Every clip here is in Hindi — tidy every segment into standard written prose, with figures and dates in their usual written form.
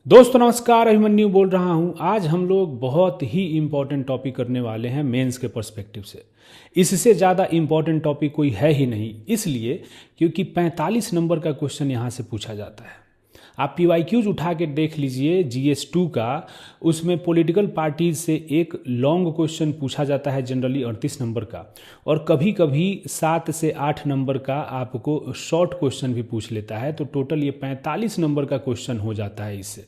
दोस्तों नमस्कार, अभिमन्यु बोल रहा हूं। आज हम लोग बहुत ही इम्पोर्टेंट टॉपिक करने वाले हैं मेंस के पर्सपेक्टिव से। इससे ज़्यादा इम्पोर्टेंट टॉपिक कोई है ही नहीं, इसलिए क्योंकि 45 नंबर का क्वेश्चन यहाँ से पूछा जाता है। आप PYQs उठा के देख लीजिए GS2 का, उसमें पॉलिटिकल पार्टीज से एक लॉन्ग क्वेश्चन पूछा जाता है जनरली 38 नंबर का, और कभी कभी 7 से 8 नंबर का आपको शॉर्ट क्वेश्चन भी पूछ लेता है। तो टोटल ये 45 नंबर का क्वेश्चन हो जाता है इससे,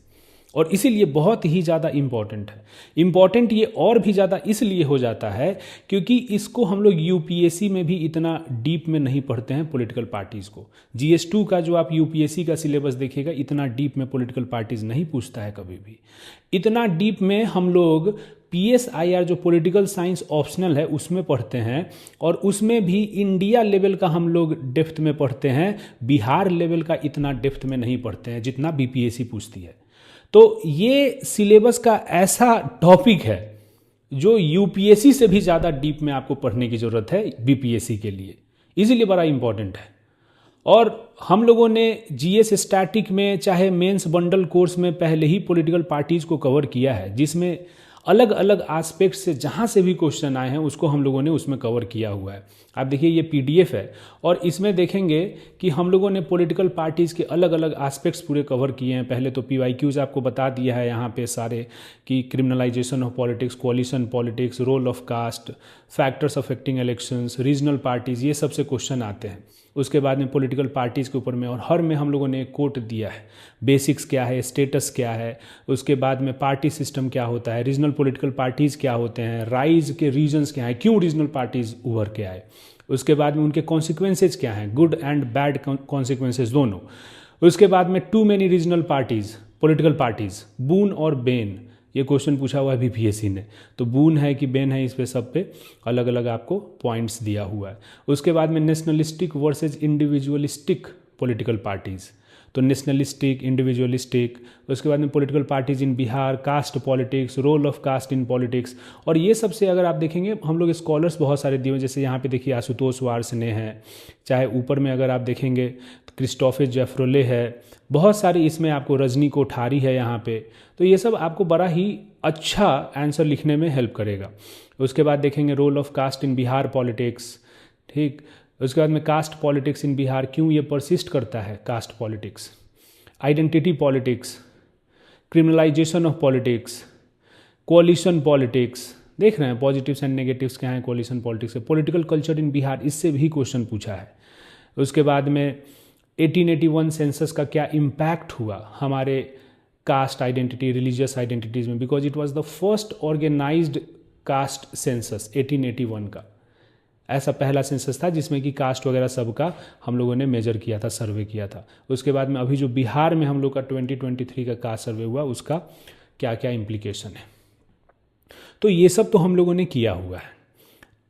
और इसीलिए बहुत ही ज़्यादा इम्पॉर्टेंट है। इम्पॉर्टेंट ये और भी ज़्यादा इसलिए हो जाता है क्योंकि इसको हम लोग UPSC में भी इतना डीप में नहीं पढ़ते हैं पॉलिटिकल पार्टीज़ को। GS2 का जो आप UPSC का सिलेबस देखिएगा, इतना डीप में पॉलिटिकल पार्टीज़ नहीं पूछता है कभी भी। इतना डीप में हम लोग PSIR जो पॉलिटिकल साइंस ऑप्शनल है उसमें पढ़ते हैं, और उसमें भी इंडिया लेवल का हम लोग डेप्थ में पढ़ते हैं। बिहार लेवल का इतना डेप्थ में नहीं पढ़ते हैं जितना BPSC पूछती है। तो ये सिलेबस का ऐसा टॉपिक है जो UPSC से भी ज़्यादा डीप में आपको पढ़ने की ज़रूरत है BPSC के लिए, इसीलिए बड़ा इम्पॉर्टेंट है। और हम लोगों ने GS स्टैटिक में चाहे मेंस बंडल कोर्स में पहले ही पॉलिटिकल पार्टीज़ को कवर किया है, जिसमें अलग अलग एस्पेक्ट से जहाँ से भी क्वेश्चन आए हैं उसको हम लोगों ने उसमें कवर किया हुआ है। आप देखिए ये PDF है, और इसमें देखेंगे कि हम लोगों ने पॉलिटिकल पार्टीज़ के अलग अलग एस्पेक्ट्स पूरे कवर किए हैं। पहले तो PYQs आपको बता दिया है यहाँ पे सारे, कि criminalization of politics, coalition politics, role of caste, factors affecting elections, regional parties, ये सबसे क्वेश्चन आते हैं। उसके बाद में पॉलिटिकल पार्टीज़ के ऊपर में, और हर में हम लोगों ने एक कोट दिया है, बेसिक्स क्या है, स्टेटस क्या है, उसके बाद में पार्टी सिस्टम क्या होता है, रीजनल पॉलिटिकल पार्टीज़ क्या होते हैं, राइज के रीजन्स क्या हैं, क्यों रीजनल पार्टीज़ उभर के आए, उसके बाद में उनके कॉन्सिक्वेंसेज क्या हैं, गुड एंड बैड कॉन्सिक्वेंसेज दोनों। उसके बाद में too many regional parties, political parties, boon और बेन, ये क्वेश्चन पूछा हुआ है BPSC ने। तो बून है कि बेन है, इस पे सब पे अलग अलग आपको पॉइंट्स दिया हुआ है। उसके बाद में nationalistic versus individualistic political parties, तो नेशनलिस्टिक, इंडिविजुअलिस्टिक। उसके बाद में political parties in Bihar, caste politics, role of caste in politics. और ये सबसे अगर आप देखेंगे हम लोग स्कॉलर्स बहुत सारे दिए हुए, जैसे यहाँ पे देखिए आशुतोष वार्ष्णेय है, चाहे ऊपर में अगर आप देखेंगे तो क्रिस्टोफर जेफ्रोले है, बहुत सारी इसमें आपको रजनी कोठारी है यहाँ पे। तो ये सब आपको बड़ा ही अच्छा आंसर लिखने में हेल्प करेगा। उसके बाद देखेंगे role of caste in Bihar politics, ठीक। उसके बाद में कास्ट पॉलिटिक्स इन बिहार, क्यों ये परसिस्ट करता है caste politics, identity politics, criminalization of politics, coalition politics, देख रहे हैं पॉजिटिव्स एंड नेगेटिव्स क्या हैं कोलिशन पॉलिटिक्स से, पॉलिटिकल कल्चर इन बिहार, इससे भी क्वेश्चन पूछा है। उसके बाद में 1881 सेंसस का क्या इम्पैक्ट हुआ हमारे कास्ट आइडेंटिटी, रिलीजियस आइडेंटिटीज़ में, because it was the first organized caste census 1881 का। ऐसा पहला सेंसस था जिसमें कि कास्ट वगैरह सबका हम लोगों ने मेजर किया था, सर्वे किया था। उसके बाद में अभी जो बिहार में हम लोग का 2023 का कास्ट सर्वे हुआ, उसका क्या क्या इम्प्लीकेशन है। तो ये सब तो हम लोगों ने किया हुआ है।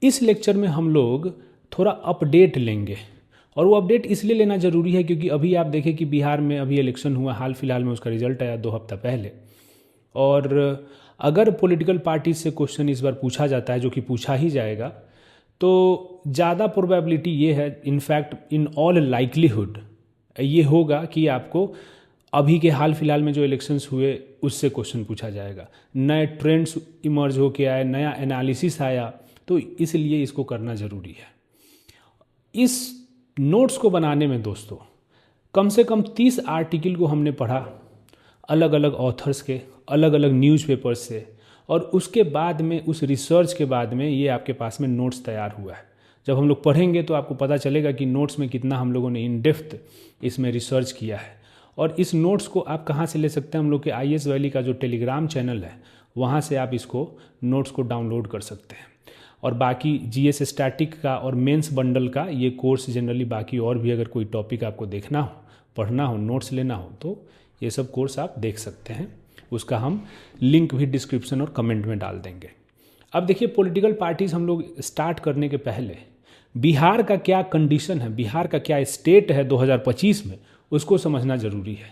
इस लेक्चर में हम लोग थोड़ा अपडेट लेंगे, और वो अपडेट इसलिए लेना ज़रूरी है क्योंकि अभी आप देखें कि बिहार में अभी इलेक्शन हुआ, हाल फिलहाल में उसका रिजल्ट आया 2 हफ्ता पहले। और अगर पॉलिटिकल पार्टी से क्वेश्चन इस बार पूछा जाता है, जो कि पूछा ही जाएगा, तो ज़्यादा प्रोबेबिलिटी ये है, इनफैक्ट इन ऑल लाइकलीहुड ये होगा कि आपको अभी के हाल फिलहाल में जो इलेक्शंस हुए उससे क्वेश्चन पूछा जाएगा। नए ट्रेंड्स इमर्ज होके आए, नया एनालिसिस आया, तो इसलिए इसको करना ज़रूरी है। इस नोट्स को बनाने में दोस्तों कम से कम 30 आर्टिकल को हमने पढ़ा, अलग अलग ऑथर्स के, अलग अलग न्यूज़पेपर्स से, और उसके बाद में उस रिसर्च के बाद में ये आपके पास में नोट्स तैयार हुआ है। जब हम लोग पढ़ेंगे तो आपको पता चलेगा कि नोट्स में कितना हम लोगों ने इन डेप्थ इसमें रिसर्च किया है। और इस नोट्स को आप कहाँ से ले सकते हैं, हम लोग के IS वैली का जो टेलीग्राम चैनल है वहाँ से आप इसको नोट्स को डाउनलोड कर सकते हैं। और बाकी GS स्टैटिक का और मेंस बंडल का ये कोर्स जनरली, बाकी और भी अगर कोई टॉपिक आपको देखना हो, पढ़ना हो, नोट्स लेना हो, तो ये सब कोर्स आप देख सकते हैं। उसका हम लिंक भी डिस्क्रिप्शन और कमेंट में डाल देंगे। अब देखिए पॉलिटिकल पार्टीज़ हम लोग स्टार्ट करने के पहले बिहार का क्या कंडीशन है, बिहार का क्या स्टेट है 2025 में, उसको समझना ज़रूरी है।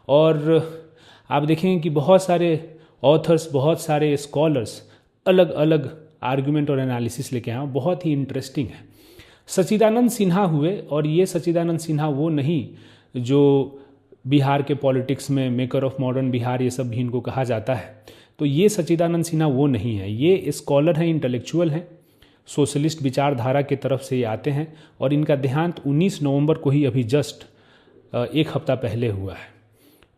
और आप देखेंगे कि बहुत सारे ऑथर्स, बहुत सारे स्कॉलर्स अलग अलग आर्गुमेंट और एनालिसिस लेके आए, बहुत ही इंटरेस्टिंग है। सच्चिदानंद सिन्हा हुए, और ये सच्चिदानंद सिन्हा वो नहीं जो बिहार के पॉलिटिक्स में मेकर ऑफ मॉडर्न बिहार ये सब भी इनको कहा जाता है। तो ये सच्चिदानंद सिन्हा वो नहीं है, ये स्कॉलर हैं, इंटेलेक्चुअल हैं, सोशलिस्ट विचारधारा के तरफ से ये आते हैं और इनका देहांत 19 नवंबर को ही अभी जस्ट एक हफ्ता पहले हुआ है।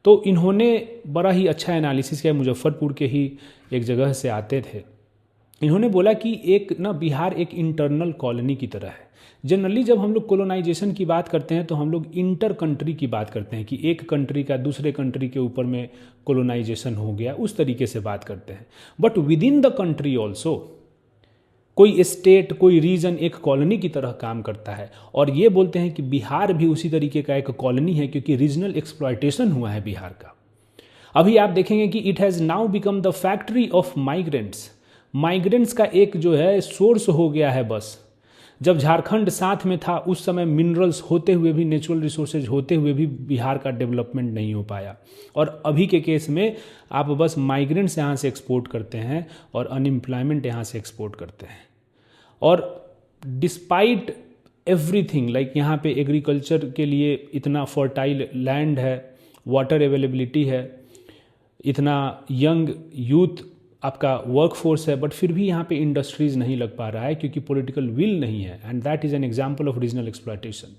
तो इन्होंने बड़ा ही अच्छा एनालिसिस किया, मुजफ्फरपुर के ही एक जगह से आते थे। इन्होंने बोला कि एक ना बिहार एक इंटरनल कॉलोनी की तरह है। जनरली जब हम लोग कोलोनाइजेशन की बात करते हैं तो हम लोग इंटर कंट्री की बात करते हैं कि एक कंट्री का दूसरे कंट्री के ऊपर में कोलोनाइजेशन हो गया, उस तरीके से बात करते हैं। But with in the country also कोई स्टेट, कोई रीजन एक कॉलोनी की तरह काम करता है। और ये बोलते हैं कि बिहार भी उसी तरीके का एक कॉलोनी है, क्योंकि रीजनल एक्सप्लॉयटेशन हुआ है बिहार का। अभी आप देखेंगे कि it has now become the factory of migrants. Migrants का एक जो है सोर्स हो गया है बस। जब झारखंड साथ में था उस समय मिनरल्स होते हुए भी, नेचुरल रिसोर्सेज होते हुए भी बिहार का डेवलपमेंट नहीं हो पाया। और अभी के केस में आप बस माइग्रेंट्स यहाँ से एक्सपोर्ट करते हैं और अनएम्प्लॉयमेंट यहाँ से एक्सपोर्ट करते हैं। और डिस्पाइट एवरीथिंग, लाइक यहाँ पे एग्रीकल्चर के लिए इतना फर्टाइल लैंड है, वाटर अवेलेबिलिटी है, इतना यंग यूथ आपका वर्कफोर्स है, बट फिर भी यहाँ पे इंडस्ट्रीज़ नहीं लग पा रहा है क्योंकि पॉलिटिकल विल नहीं है। And that is an example of regional exploitation.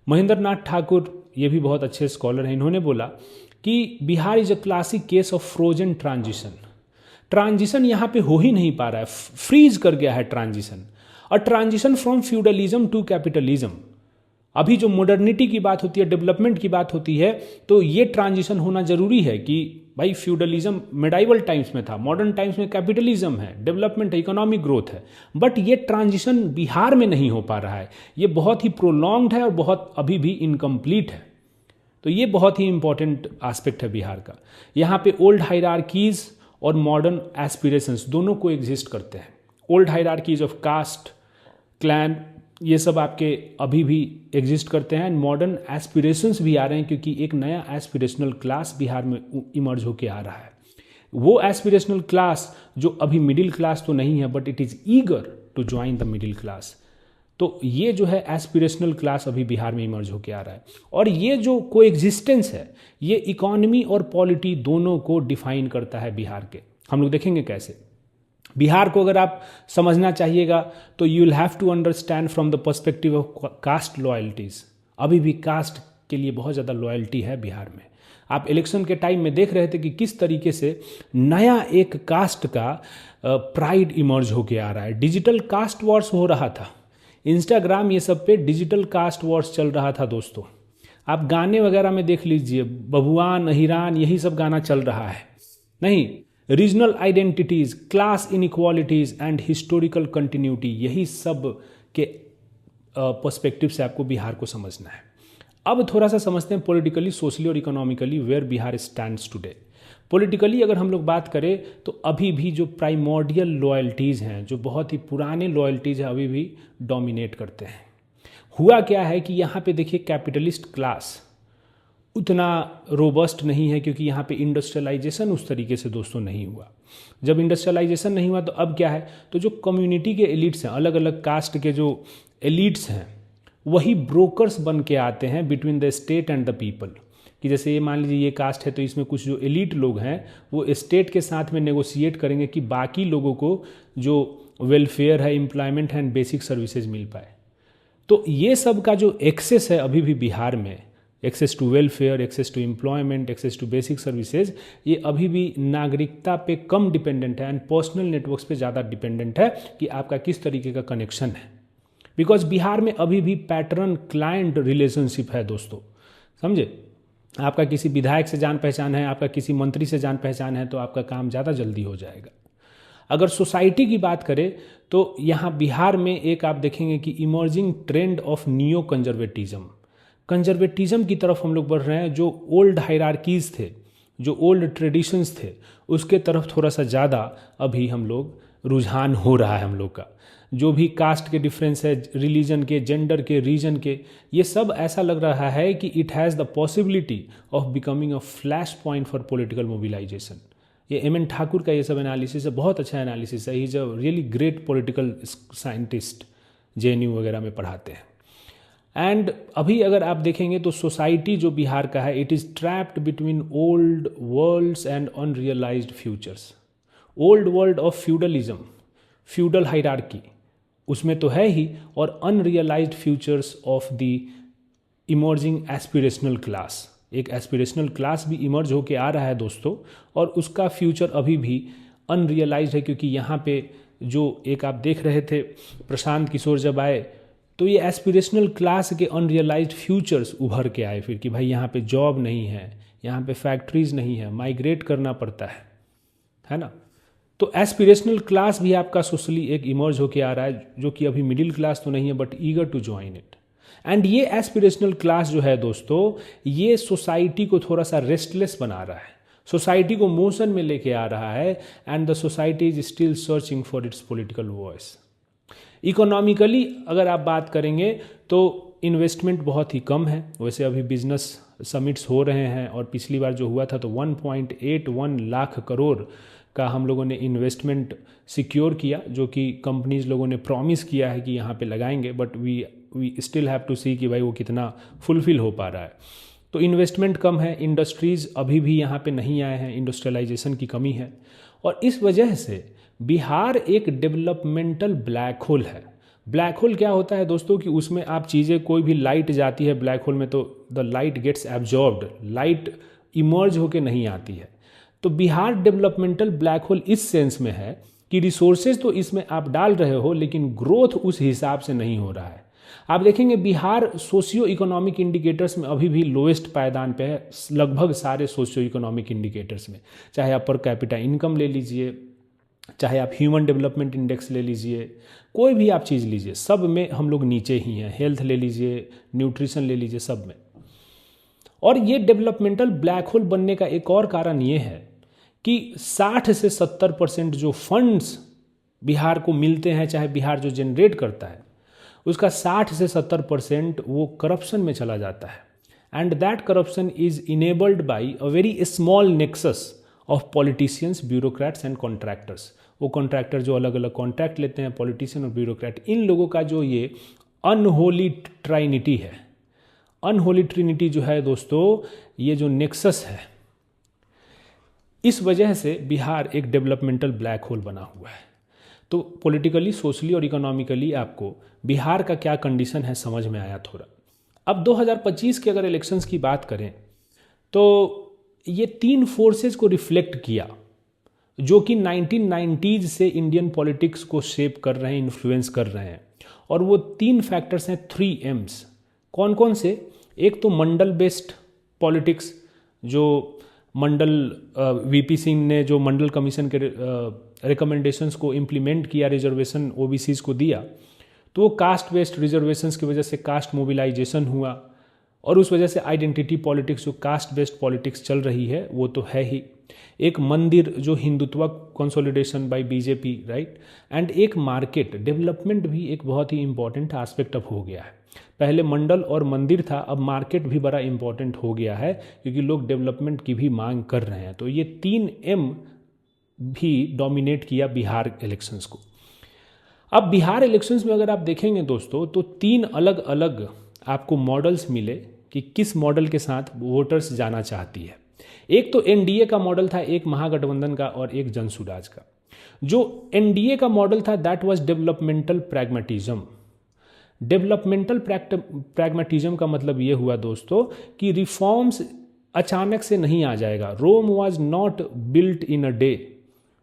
Mahendra Nath Thakur, ये भी बहुत अच्छे स्कॉलर हैं, इन्होंने बोला कि Bihar is a classic case of frozen transition. Transition यहाँ पे हो ही नहीं पा रहा है, फ्रीज कर गया है ट्रांजिशन। और transition from feudalism to capitalism. अभी जो मॉडर्निटी की बात होती है, डेवलपमेंट की बात होती है, तो ये ट्रांजिशन होना जरूरी है कि भाई फ्यूडलिज्म मेडाइवल टाइम्स में था, मॉडर्न टाइम्स में कैपिटलिज्म है, डेवलपमेंट है, इकोनॉमिक ग्रोथ है। बट ये ट्रांजिशन बिहार में नहीं हो पा रहा है, ये बहुत ही प्रोलॉन्ग्ड है और बहुत अभी भी इनकम्प्लीट है। तो ये बहुत ही इंपॉर्टेंट एस्पेक्ट है बिहार का। यहाँ पे ओल्ड हायरार्कीज और मॉडर्न एस्पिरेशंस दोनों को एग्जिस्ट करते हैं। Old hierarchies of caste, clan, ये सब आपके अभी भी एग्जिस्ट करते हैं। मॉडर्न एस्पिरेशंस भी आ रहे हैं क्योंकि एक नया एस्पिरेशनल क्लास बिहार में इमर्ज होके आ रहा है। वो एस्पिरेशनल क्लास जो अभी मिडिल क्लास तो नहीं है, but it is eager to join the middle class. तो ये जो है एस्पिरेशनल क्लास अभी बिहार में इमर्ज होके आ रहा है। और ये जो कोएग्जिस्टेंस है, ये इकोनॉमी और पॉलिटी दोनों को डिफाइन करता है बिहार के। हम लोग देखेंगे कैसे। बिहार को अगर आप समझना चाहिएगा तो you will have to understand from the perspective of caste loyalties. अभी भी कास्ट के लिए बहुत ज़्यादा लॉयल्टी है बिहार में। आप इलेक्शन के टाइम में देख रहे थे कि किस तरीके से नया एक कास्ट का प्राइड इमर्ज होके आ रहा है। डिजिटल कास्ट वॉर्स हो रहा था, इंस्टाग्राम ये सब पे डिजिटल कास्ट वॉर्स चल रहा था दोस्तों। आप गाने वगैरह में देख लीजिए, बबुआन, अहिरान, यही सब गाना चल रहा है। नहीं, regional identities, class inequalities and historical continuity, यही सब के पर्सपेक्टिव से आपको बिहार को समझना है। अब थोड़ा सा समझते हैं पॉलिटिकली, सोशली और economically where Bihar stands today. Politically अगर हम लोग बात करें तो अभी भी जो प्राइमोर्डियल लॉयल्टीज़ हैं, जो बहुत ही पुराने लॉयल्टीज़ हैं, अभी भी डोमिनेट करते हैं। हुआ क्या है कि यहाँ पे देखिए कैपिटलिस्ट क्लास उतना रोबस्ट नहीं है क्योंकि यहाँ पे इंडस्ट्रियलाइजेशन उस तरीके से दोस्तों नहीं हुआ। जब इंडस्ट्रियलाइजेशन नहीं हुआ तो अब क्या है, तो जो कम्युनिटी के एलिट्स हैं, अलग अलग कास्ट के जो एलिट्स हैं, वही ब्रोकर्स बन के आते हैं between the state and the people. कि जैसे ये मान लीजिए ये कास्ट है तो इसमें कुछ जो एलिट लोग हैं वो स्टेट के साथ में नेगोशिएट करेंगे कि बाकी लोगों को जो वेलफेयर है, एम्प्लॉयमेंट है एंड बेसिक सर्विसेज मिल पाए। तो ये सब का जो एक्सेस है अभी भी बिहार में, access to welfare, access to employment, access to basic services, ये अभी भी नागरिकता पे कम डिपेंडेंट है एंड पर्सनल नेटवर्क्स पे ज़्यादा डिपेंडेंट है कि आपका किस तरीके का कनेक्शन है। बिकॉज बिहार में अभी भी पैटर्न क्लाइंट रिलेशनशिप है दोस्तों, समझे। आपका किसी विधायक से जान पहचान है, आपका किसी मंत्री से जान पहचान है तो आपका काम ज़्यादा जल्दी हो जाएगा। अगर सोसाइटी की बात करें तो यहाँ बिहार में एक आप देखेंगे कि emerging trend of neo conservatism की तरफ हम लोग बढ़ रहे हैं। जो ओल्ड हायरार्कीज थे, जो ओल्ड ट्रेडिशंस थे, उसके तरफ थोड़ा सा ज़्यादा अभी हम लोग रुझान हो रहा है हम लोग का। जो भी कास्ट के डिफरेंस है, रिलीजन के, जेंडर के, रीजन के, ये सब ऐसा लग रहा है कि it has the possibility of becoming a flash point for political mobilization. ये एम.एन. ठाकुर का ये सब एनालिसिस है, बहुत अच्छा एनालिसिस है। He is a really great political scientist, JNU वगैरह में पढ़ाते हैं। एंड अभी अगर आप देखेंगे तो सोसाइटी जो बिहार का है, it is trapped between old worlds and unrealized futures. Old world of feudalism, feudal hierarchy उसमें तो है ही, और unrealized futures of the emerging aspirational class. एक एस्पिरेशनल क्लास भी इमर्ज होके आ रहा है दोस्तों, और उसका फ्यूचर अभी भी अनरियलाइज्ड है, क्योंकि यहाँ पे जो एक आप देख रहे थे प्रशांत किशोर जब आए तो ये एस्पिरेशनल क्लास के अनरियलाइज्ड फ्यूचर्स उभर के आए फिर कि भाई यहाँ पे जॉब नहीं है, यहाँ पे फैक्ट्रीज नहीं है, माइग्रेट करना पड़ता है ना। तो एस्पिरेशनल क्लास भी आपका सोशली एक इमर्ज होके आ रहा है, जो कि अभी मिडिल क्लास तो नहीं है but eager to join it. And ये एस्पिरेशनल क्लास जो है दोस्तों, ये सोसाइटी को थोड़ा सा रेस्टलेस बना रहा है, सोसाइटी को मोशन में लेके आ रहा है, and the society is still searching for its political voice. Economically अगर आप बात करेंगे तो इन्वेस्टमेंट बहुत ही कम है। वैसे अभी बिजनेस समिट्स हो रहे हैं, और पिछली बार जो हुआ था तो 1.81 लाख करोड़ का हम लोगों ने इन्वेस्टमेंट सिक्योर किया, जो कि कंपनीज लोगों ने प्रॉमिस किया है कि यहाँ पे लगाएंगे, but we still have to see कि भाई वो कितना फुलफिल हो पा रहा है। तो इन्वेस्टमेंट कम है, इंडस्ट्रीज़ अभी भी यहाँ पे नहीं आए हैं, इंडस्ट्रियलाइजेशन की कमी है, और इस वजह से बिहार एक डेवलपमेंटल ब्लैक होल है। ब्लैक होल क्या होता है दोस्तों कि उसमें आप चीज़ें, कोई भी लाइट जाती है ब्लैक होल में तो the light gets absorbed, light emerge होके नहीं आती है। तो बिहार डेवलपमेंटल ब्लैक होल इस सेंस में है कि रिसोर्सेज तो इसमें आप डाल रहे हो, लेकिन ग्रोथ उस हिसाब से नहीं हो रहा है। आप देखेंगे बिहार सोशियो इकोनॉमिक इंडिकेटर्स में अभी भी लोएस्ट पायदान पे है, लगभग सारे सोशियो इकोनॉमिक इंडिकेटर्स में, चाहे आप पर कैपिटा इनकम ले लीजिए, चाहे आप ह्यूमन डेवलपमेंट इंडेक्स ले लीजिए, कोई भी आप चीज़ लीजिए, सब में हम लोग नीचे ही हैं। हेल्थ ले लीजिए, न्यूट्रिशन ले लीजिए, सब में। और ये डेवलपमेंटल ब्लैक होल बनने का एक और कारण ये है कि 60 से 70% जो फंड्स बिहार को मिलते हैं, चाहे बिहार जो जनरेट करता है, उसका 60 से 70% वो करप्शन में चला जाता है। And that corruption is enabled by a very small nexus of politicians, bureaucrats and contractors. वो कॉन्ट्रैक्टर जो अलग अलग कॉन्ट्रैक्ट लेते हैं, पॉलिटिशियन और ब्यूरोक्रेट, इन लोगों का जो ये अनहोली ट्राइनिटी है, अनहोली ट्रिनिटी जो है दोस्तों, ये जो नेक्सस है, इस वजह से बिहार एक डेवलपमेंटल ब्लैक होल बना हुआ है। तो पॉलिटिकली, सोशली और इकोनॉमिकली आपको बिहार का क्या कंडीशन है समझ में आया थोड़ा। अब 2025 के अगर इलेक्शंस की बात करें तो ये 3 फोर्सेस को रिफ्लेक्ट किया, जो कि 1990s से इंडियन पॉलिटिक्स को शेप कर रहे हैं, इन्फ्लुएंस कर रहे हैं। और वो 3 फैक्टर्स हैं, 3 M's। कौन कौन से? एक तो मंडल बेस्ड पॉलिटिक्स, जो मंडल वीपी सिंह ने जो मंडल कमीशन के रिकमेंडेशंस को इम्प्लीमेंट किया, रिजर्वेशन ओबीसीज को दिया, तो वो कास्ट बेस्ड रिजर्वेशंस की वजह से कास्ट मोबिलाइजेशन हुआ, और उस वजह से आइडेंटिटी पॉलिटिक्स, जो कास्ट बेस्ड पॉलिटिक्स चल रही है, वो तो है ही। एक मंदिर, जो Hindutva consolidation by BJP, right. And एक मार्केट डेवलपमेंट भी एक बहुत ही इंपॉर्टेंट एस्पेक्ट अब हो गया है। पहले मंडल और मंदिर था, अब मार्केट भी बड़ा इंपॉर्टेंट हो गया है, क्योंकि लोग डेवलपमेंट की भी मांग कर रहे हैं। तो ये 3 M भी डोमिनेट किया बिहार इलेक्शंस को। अब बिहार इलेक्शंस में अगर आप देखेंगे दोस्तों, तो 3 अलग अलग आपको मॉडल्स मिले कि किस मॉडल के साथ वोटर्स जाना चाहती है। एक तो एनडीए का मॉडल था, एक महागठबंधन का और एक जनसुराज का। जो एनडीए का मॉडल था, that was developmental pragmatism. Developmental pragmatism का मतलब ये हुआ दोस्तों कि रिफॉर्म्स अचानक से नहीं आ जाएगा। Rome was not built in a day,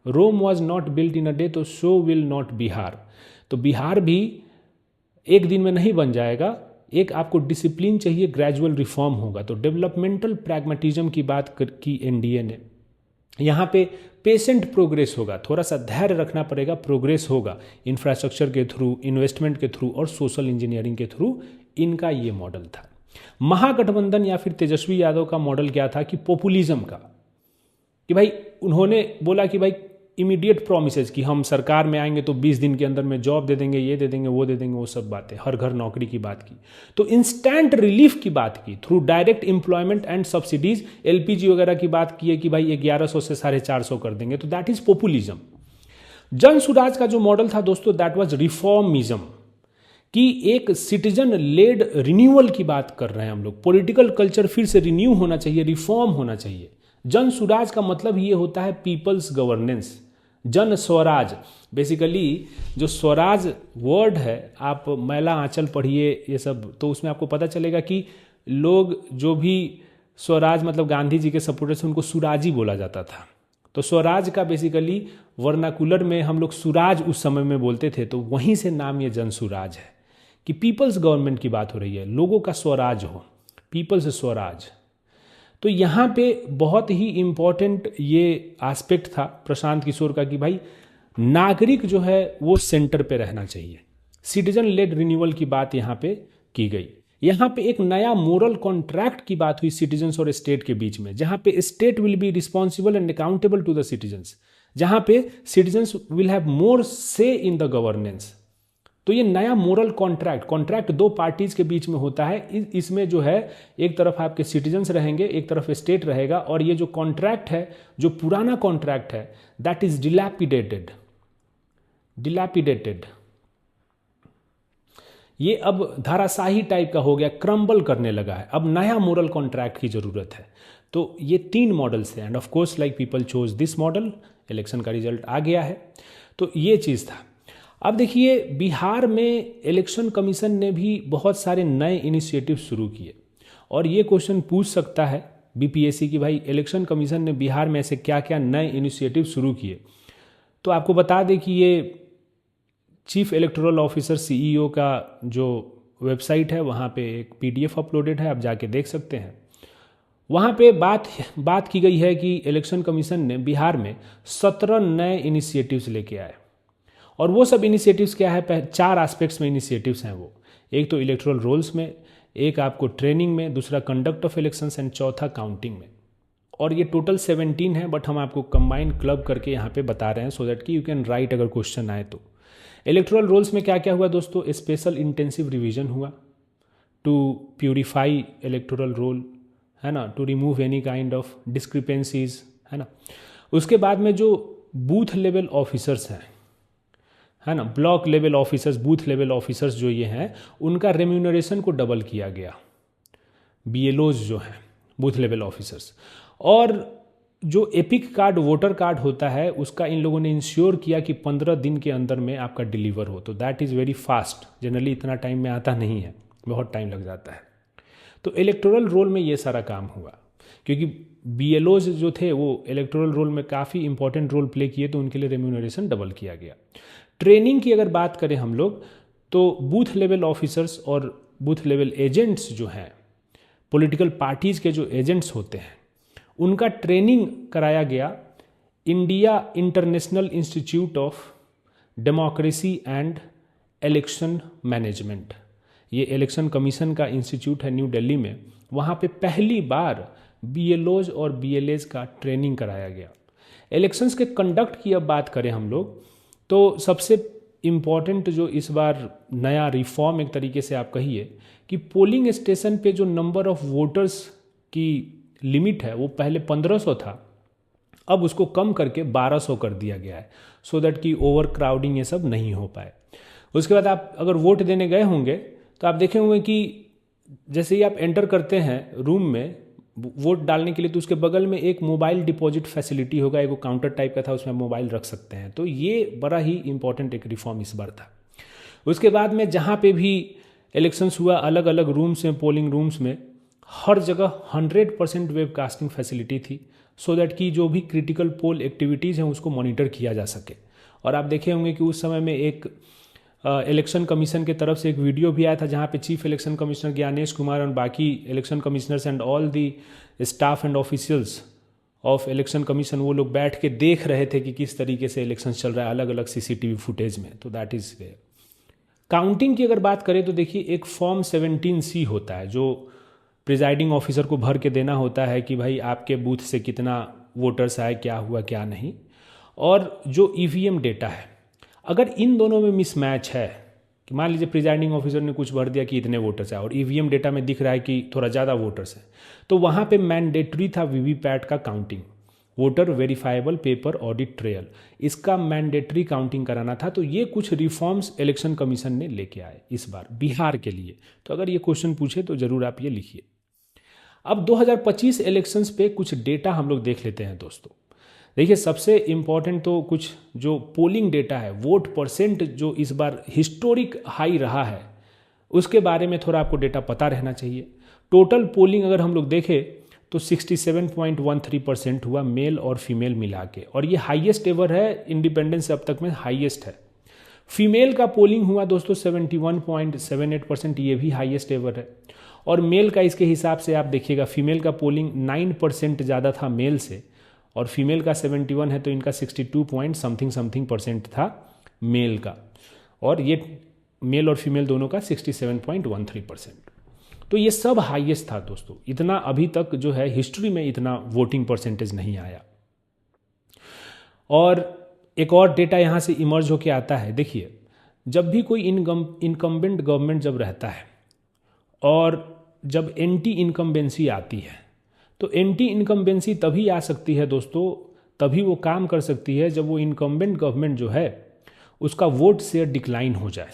Rome was not built in a day, तो सो विल नॉट बिहार। तो बिहार भी एक दिन में नहीं बन जाएगा, एक आपको डिसिप्लिन चाहिए, ग्रेजुअल रिफॉर्म होगा। तो डेवलपमेंटल प्रैग्मेटिज्म की बात की एनडीए ने। यहाँ पे पेशेंट प्रोग्रेस होगा, थोड़ा सा धैर्य रखना पड़ेगा, प्रोग्रेस होगा इंफ्रास्ट्रक्चर के थ्रू, इन्वेस्टमेंट के थ्रू और सोशल इंजीनियरिंग के थ्रू। इनका ये मॉडल था। महागठबंधन या फिर तेजस्वी यादव का मॉडल क्या था कि पॉपुलिज्म का, कि भाई उन्होंने बोला कि भाई इमीडिएट प्रोमिसेस कि हम सरकार में आएंगे तो 20 दिन के अंदर में जॉब दे देंगे, ये दे देंगे, वो दे देंगे, वो सब बातें, हर घर नौकरी की बात की। तो इंस्टेंट रिलीफ की बात की through direct employment and subsidies, LPG वगैरह की बात की है कि भाई 1100 से 450 कर देंगे, तो दैट इज पॉपुलिज्म। जनसुराज का जो मॉडल था दोस्तों, दैट वाज रिफॉर्मिज्म, कि एक सिटीजन लेड रिन्यूअल की बात कर रहे हैं हम लोग। पॉलिटिकल कल्चर फिर से रिन्यू होना चाहिए, रिफॉर्म होना चाहिए। जन स्वराज का मतलब ये होता है पीपल्स गवर्नेंस, जन स्वराज। बेसिकली जो स्वराज वर्ड है, आप मैला आंचल पढ़िए ये सब, तो उसमें आपको पता चलेगा कि लोग जो भी स्वराज मतलब गांधी जी के सपोर्टर से उनको सुराजी बोला जाता था। तो स्वराज का बेसिकली वर्नाकुलर में हम लोग सुराज उस समय में बोलते थे, तो वहीं से नाम ये जन स्वराज है कि पीपल्स गवर्नमेंट की बात हो रही है, लोगों का स्वराज हो, पीपल्स स्वराज। तो यहाँ पे बहुत ही इम्पॉर्टेंट ये एस्पेक्ट था प्रशांत किशोर का कि भाई नागरिक जो है वो सेंटर पे रहना चाहिए। सिटीजन लेड रिन्यूअल की बात यहाँ पे की गई। यहाँ पे एक नया मोरल कॉन्ट्रैक्ट की बात हुई सिटीजन्स और स्टेट के बीच में, जहाँ पे state will be responsible and accountable to the citizens, जहाँ पे सिटीजन्स विल हैव मोर से इन द गवर्नेंस। तो ये नया मोरल कॉन्ट्रैक्ट दो पार्टीज के बीच में होता है। इसमें जो है एक तरफ आपके सिटीजन्स रहेंगे, एक तरफ स्टेट रहेगा, और ये जो कॉन्ट्रैक्ट है, जो पुराना कॉन्ट्रैक्ट है, दैट इज डिलैपिडेटेड। ये अब धाराशाही टाइप का हो गया, क्रम्बल करने लगा है। अब नया मोरल कॉन्ट्रैक्ट की जरूरत है। तो ये 3 मॉडल्स हैं, end of course like people chose this model. Election का रिजल्ट आ गया है, तो ये चीज़ था। अब देखिए बिहार में इलेक्शन कमीशन ने भी बहुत सारे नए इनिशिएटिव शुरू किए, और ये क्वेश्चन पूछ सकता है बीपीएससी की भाई इलेक्शन कमीशन ने बिहार में ऐसे क्या क्या नए इनिशिएटिव शुरू किए। तो आपको बता दें कि ये चीफ इलेक्टोरल ऑफिसर सीईओ का जो वेबसाइट है वहाँ पे एक पीडीएफ अपलोडेड है, आप जाके देख सकते हैं। वहाँ पे बात की गई है कि इलेक्शन कमीशन ने बिहार में 17 नए इनिशिएटिव्स लेके आए, और वो सब इनिशिएटिव्स क्या है, 4 एस्पेक्ट्स में इनिशिएटिव्स हैं वो। एक तो इलेक्टोरल रोल्स में, एक आपको ट्रेनिंग में, दूसरा कंडक्ट ऑफ इलेक्शंस एंड चौथा काउंटिंग में। और ये टोटल 17 है, बट हम आपको कंबाइन क्लब करके यहाँ पे बता रहे हैं सो दैट कि यू कैन राइट अगर क्वेश्चन आए तो। इलेक्टोरल रोल्स में क्या क्या हुआ दोस्तों, स्पेशल इंटेंसिव रिवीजन हुआ टू प्यूरिफाई इलेक्टोरल रोल, है ना, to remove any kind of discrepancies, है ना। उसके बाद में जो बूथ लेवल ऑफिसर्स हैं, है ना, block level officers, booth level officers जो ये हैं, उनका रेम्यूनरेशन को डबल किया गया, बीएलओज जो हैं बूथ लेवल ऑफिसर्स। और जो एपिक कार्ड वोटर कार्ड होता है उसका इन लोगों ने इंश्योर किया कि 15 दिन के अंदर में आपका डिलीवर हो। तो that is very fast, generally इतना टाइम में आता नहीं है, बहुत टाइम लग जाता है। तो इलेक्टोरल रोल में ये सारा काम हुआ, क्योंकि बीएलओज जो थे वो इलेक्टोरल रोल में काफ़ी इंपॉर्टेंट रोल प्ले किए, तो उनके लिए रेम्यूनरेशन डबल किया गया। ट्रेनिंग की अगर बात करें हम लोग, तो बूथ लेवल ऑफिसर्स और बूथ लेवल एजेंट्स जो हैं, पॉलिटिकल पार्टीज़ के जो एजेंट्स होते हैं, उनका ट्रेनिंग कराया गया India international institute of democracy and election management. ये इलेक्शन कमीशन का इंस्टीट्यूट है न्यू दिल्ली में। वहाँ पे पहली बार बीएलओज और बीएलएज का ट्रेनिंग कराया गया। इलेक्शंस के कंडक्ट की अब बात करें हम लोग, तो सबसे इम्पॉर्टेंट जो इस बार नया रिफॉर्म एक तरीके से आप कहिए कि पोलिंग स्टेशन पे जो नंबर ऑफ वोटर्स की लिमिट है वो पहले 1500 था, अब उसको कम करके 1200 कर दिया गया है, सो दैट कि ओवर क्राउडिंग ये सब नहीं हो पाए। उसके बाद आप अगर वोट देने गए होंगे तो आप देखे होंगे कि जैसे ही आप एंटर करते हैं रूम में वोट डालने के लिए, तो उसके बगल में एक मोबाइल डिपॉजिट फैसिलिटी होगा, एक काउंटर टाइप का था, उसमें मोबाइल रख सकते हैं। तो ये बड़ा ही इंपॉर्टेंट एक रिफॉर्म इस बार था। उसके बाद में जहाँ पे भी इलेक्शंस हुआ, अलग अलग रूम्स में, पोलिंग रूम्स में, हर जगह 100% वेबकास्टिंग फैसिलिटी थी, सो दैट कि जो भी क्रिटिकल पोल एक्टिविटीज़ हैं उसको मॉनिटर किया जा सके। और आप देखे होंगे कि उस समय में एक इलेक्शन कमीशन की तरफ से एक वीडियो भी आया था, जहाँ पे chief election commissioner Gyanesh Kumar और बाकी election commissioners and all the staff and officials of election commission, वो लोग बैठ के देख रहे थे कि किस तरीके से इलेक्शन चल रहा है अलग अलग सीसीटीवी फुटेज में। तो दैट इज़ देयर। काउंटिंग की अगर बात करें तो देखिए एक फॉर्म 17C होता है जो प्रिजाइडिंग ऑफिसर को भर के देना होता है कि भाई आपके बूथ से कितना वोटर्स आए, क्या हुआ क्या नहीं। और जो ईवीएम डेटा है, अगर इन दोनों में मिसमैच है कि मान लीजिए प्रिजाइडिंग ऑफिसर ने कुछ भर दिया कि इतने वोटर्स है और ईवीएम डेटा में दिख रहा है कि थोड़ा ज़्यादा वोटर्स है, तो वहाँ पे मैंडेटरी था वीवीपैट का counting. Voter verifiable paper audit trail, इसका मैंडेटरी काउंटिंग कराना था। तो ये कुछ रिफॉर्म्स इलेक्शन कमीशन ने लेके आए इस बार बिहार के लिए। तो अगर ये क्वेश्चन पूछे तो ज़रूर आप ये लिखिए। अब 2025 इलेक्शंस पे कुछ डेटा हम लोग देख लेते हैं दोस्तों। देखिए, सबसे इम्पॉर्टेंट तो कुछ जो पोलिंग डेटा है, वोट परसेंट जो इस बार हिस्टोरिक हाई रहा है, उसके बारे में थोड़ा आपको डेटा पता रहना चाहिए। टोटल पोलिंग अगर हम लोग देखें तो 67.13% हुआ मेल और फीमेल मिला के, और ये हाईएस्ट एवर है, इंडिपेंडेंस से अब तक में हाईएस्ट है। फीमेल का पोलिंग हुआ दोस्तों 71.78%, ये भी हाईएस्ट एवर है। और मेल का इसके हिसाब से आप देखिएगा, फीमेल का पोलिंग 9% ज़्यादा था मेल से, और फीमेल का 71 है, तो इनका 62 पॉइंट समथिंग परसेंट था मेल का, और ये मेल और फीमेल दोनों का 67.13%। तो ये सब हाईएस्ट था दोस्तों। इतना अभी तक जो है हिस्ट्री में इतना वोटिंग परसेंटेज नहीं आया। और एक और डेटा यहाँ से इमर्ज होके आता है। देखिए, जब भी कोई इनकम्बेंट गवर्नमेंट जब रहता है और जब एंटी इनकम्बेंसी आती है, तो एंटी इनकम्बेंसी तभी आ सकती है दोस्तों, तभी वो काम कर सकती है जब वो इनकम्बेंट गवर्नमेंट जो है उसका वोट शेयर डिक्लाइन हो जाए,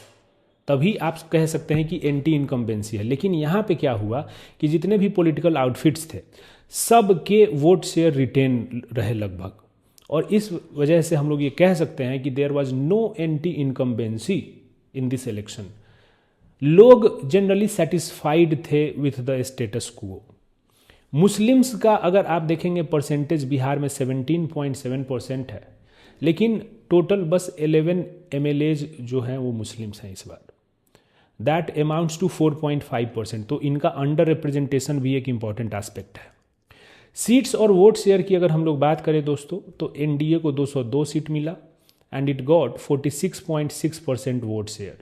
तभी आप कह सकते हैं कि एंटी इनकम्बेंसी है। लेकिन यहाँ पे क्या हुआ कि जितने भी पॉलिटिकल आउटफिट्स थे, सब के वोट शेयर रिटेन रहे लगभग, और इस वजह से हम लोग ये कह सकते हैं कि there was no anti incumbency in this election. लोग जनरली सेटिस्फाइड थे with the status quo. Muslims का अगर आप देखेंगे परसेंटेज बिहार में 17.7% है, लेकिन टोटल बस 11 MLAs जो हैं वो मुस्लिम्स हैं इस बार। That amounts to 4.5%। तो इनका अंडर रिप्रेजेंटेशन भी एक इम्पॉर्टेंट एस्पेक्ट है। सीट्स और वोट शेयर की अगर हम लोग बात करें दोस्तों, तो एनडीए को 202 सीट मिला and it got 46.6% vote share.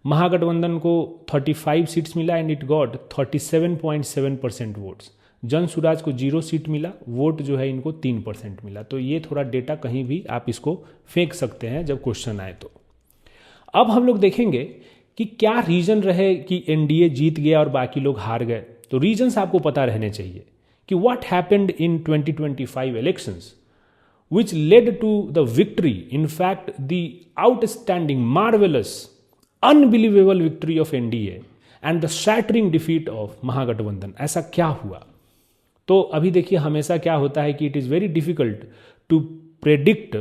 Mahagathbandhan को 35 सीट्स मिला and it got 37.7% votes. Jan Suraaj को 0 सीट मिला, वोट जो है इनको 3% मिला। तो ये थोड़ा डेटा कहीं भी आप इसको फेंक सकते हैं जब क्वेश्चन आए तो। अब हम लोग देखेंगे कि क्या रीजन रहे कि एनडीए जीत गया और बाकी लोग हार गए। तो रीजन्स आपको पता रहने चाहिए कि what happened in 2025 elections which led to the victory, in fact the outstanding, marvelous, unbelievable victory of NDA and the shattering defeat of महागठबंधन। ऐसा क्या हुआ? तो अभी देखिए, हमेशा क्या होता है कि it is very difficult to predict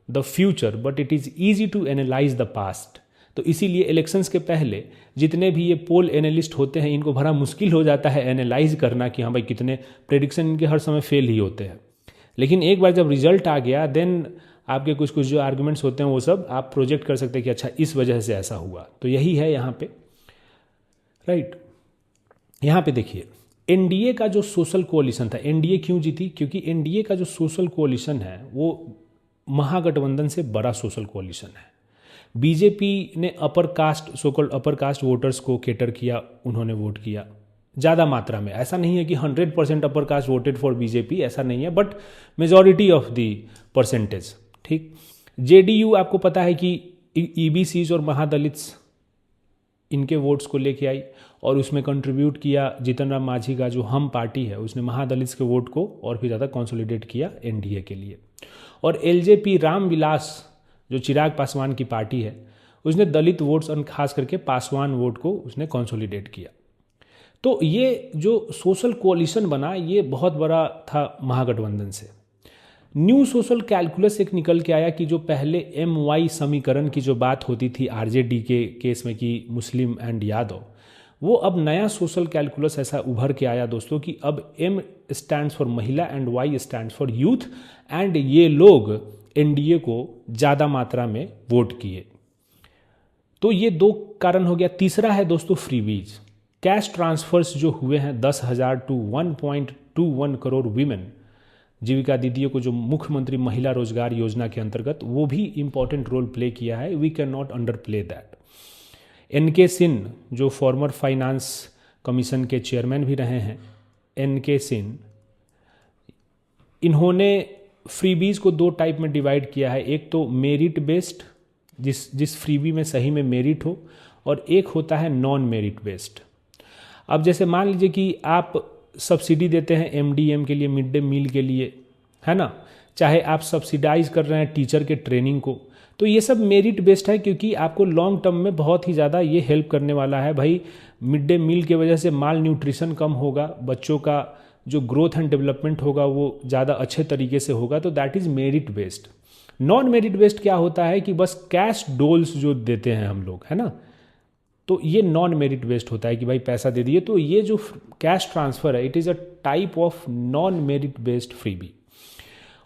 the future but it is easy to analyse the past. तो इसीलिए इलेक्शंस के पहले जितने भी ये पोल एनालिस्ट होते हैं, इनको बड़ा मुश्किल हो जाता है एनालाइज करना कि हाँ भाई कितने प्रेडिक्शन इनके हर समय फेल ही होते हैं। लेकिन एक बार जब रिजल्ट आ गया, देन आपके कुछ कुछ जो आर्गुमेंट्स होते हैं वो सब आप प्रोजेक्ट कर सकते हैं कि अच्छा इस वजह से ऐसा हुआ। तो यही है यहाँ पे, राइट। यहाँ पे देखिए, एनडीए का जो सोशल कोalition था, एनडीए क्यों जीती? क्योंकि एनडीए का जो सोशल कोalition है वो महागठबंधन से बड़ा सोशल कोalition है। बीजेपी ने upper caste, so called upper caste voters को केटर किया, उन्होंने वोट किया ज़्यादा मात्रा में। ऐसा नहीं है कि 100% upper caste voted for BJP, ऐसा नहीं है, but majority of the percentage, ठीक। जेडीयू आपको पता है कि ईबीसीज और महादलित्स इनके वोट्स को लेके आई और उसमें कंट्रीब्यूट किया जीतन राम मांझी का जो हम पार्टी है, उसने महादलित्स के वोट को और भी ज़्यादा कंसोलिडेट किया एनडीए के लिए। और एलजेपी रामविलास जो चिराग पासवान की पार्टी है, उसने दलित वोट्स और खास करके पासवान वोट को उसने कंसोलिडेट किया। तो ये जो सोशल कोalition बना, ये बहुत बड़ा था महागठबंधन से। न्यू सोशल कैलकुलस एक निकल के आया कि जो पहले MY समीकरण की जो बात होती थी आरजेडी के केस में कि मुस्लिम एंड यादव, वो अब नया सोशल कैलकुलस ऐसा उभर के आया दोस्तों कि अब M स्टैंड्स फॉर महिला and Y stands for youth, and ये लोग एनडीए को ज़्यादा मात्रा में वोट किए। तो ये दो कारण हो गया। तीसरा है दोस्तों फ्रीबीज, कैश ट्रांसफर्स जो हुए हैं 10,000 टू 1.21 करोड़ वीमेन, जीविका दीदियों को जो मुख्यमंत्री महिला रोजगार योजना के अंतर्गत, वो भी इंपॉर्टेंट रोल प्ले किया है। We can not underplay that. NK Singh जो फॉर्मर फाइनेंस कमीशन के चेयरमैन भी रहे हैं, एनके सिंह, इन्होंने फ्रीबीज को दो टाइप में डिवाइड किया है। एक तो मेरिट बेस्ड, जिस फ्रीबी में सही में मेरिट हो, और एक होता है नॉन मेरिट बेस्ड। अब जैसे मान लीजिए कि आप सब्सिडी देते हैं MDM के लिए, मिड डे मील के लिए, है ना, चाहे आप सब्सिडाइज कर रहे हैं टीचर के ट्रेनिंग को, तो ये सब मेरिट बेस्ड है, क्योंकि आपको लॉन्ग टर्म में बहुत ही ज़्यादा ये हेल्प करने वाला है। भाई मिड डे मील की वजह से माल न्यूट्रिशन कम होगा, बच्चों का जो ग्रोथ एंड डेवलपमेंट होगा वो ज़्यादा अच्छे तरीके से होगा, तो that is merit based. Non merit based क्या होता है कि बस कैश डोल्स जो देते हैं हम लोग, है ना, तो ये नॉन मेरिट बेस्ड होता है कि भाई पैसा दे दिए। तो ये जो कैश ट्रांसफ़र है, it is a type of non merit based freebie.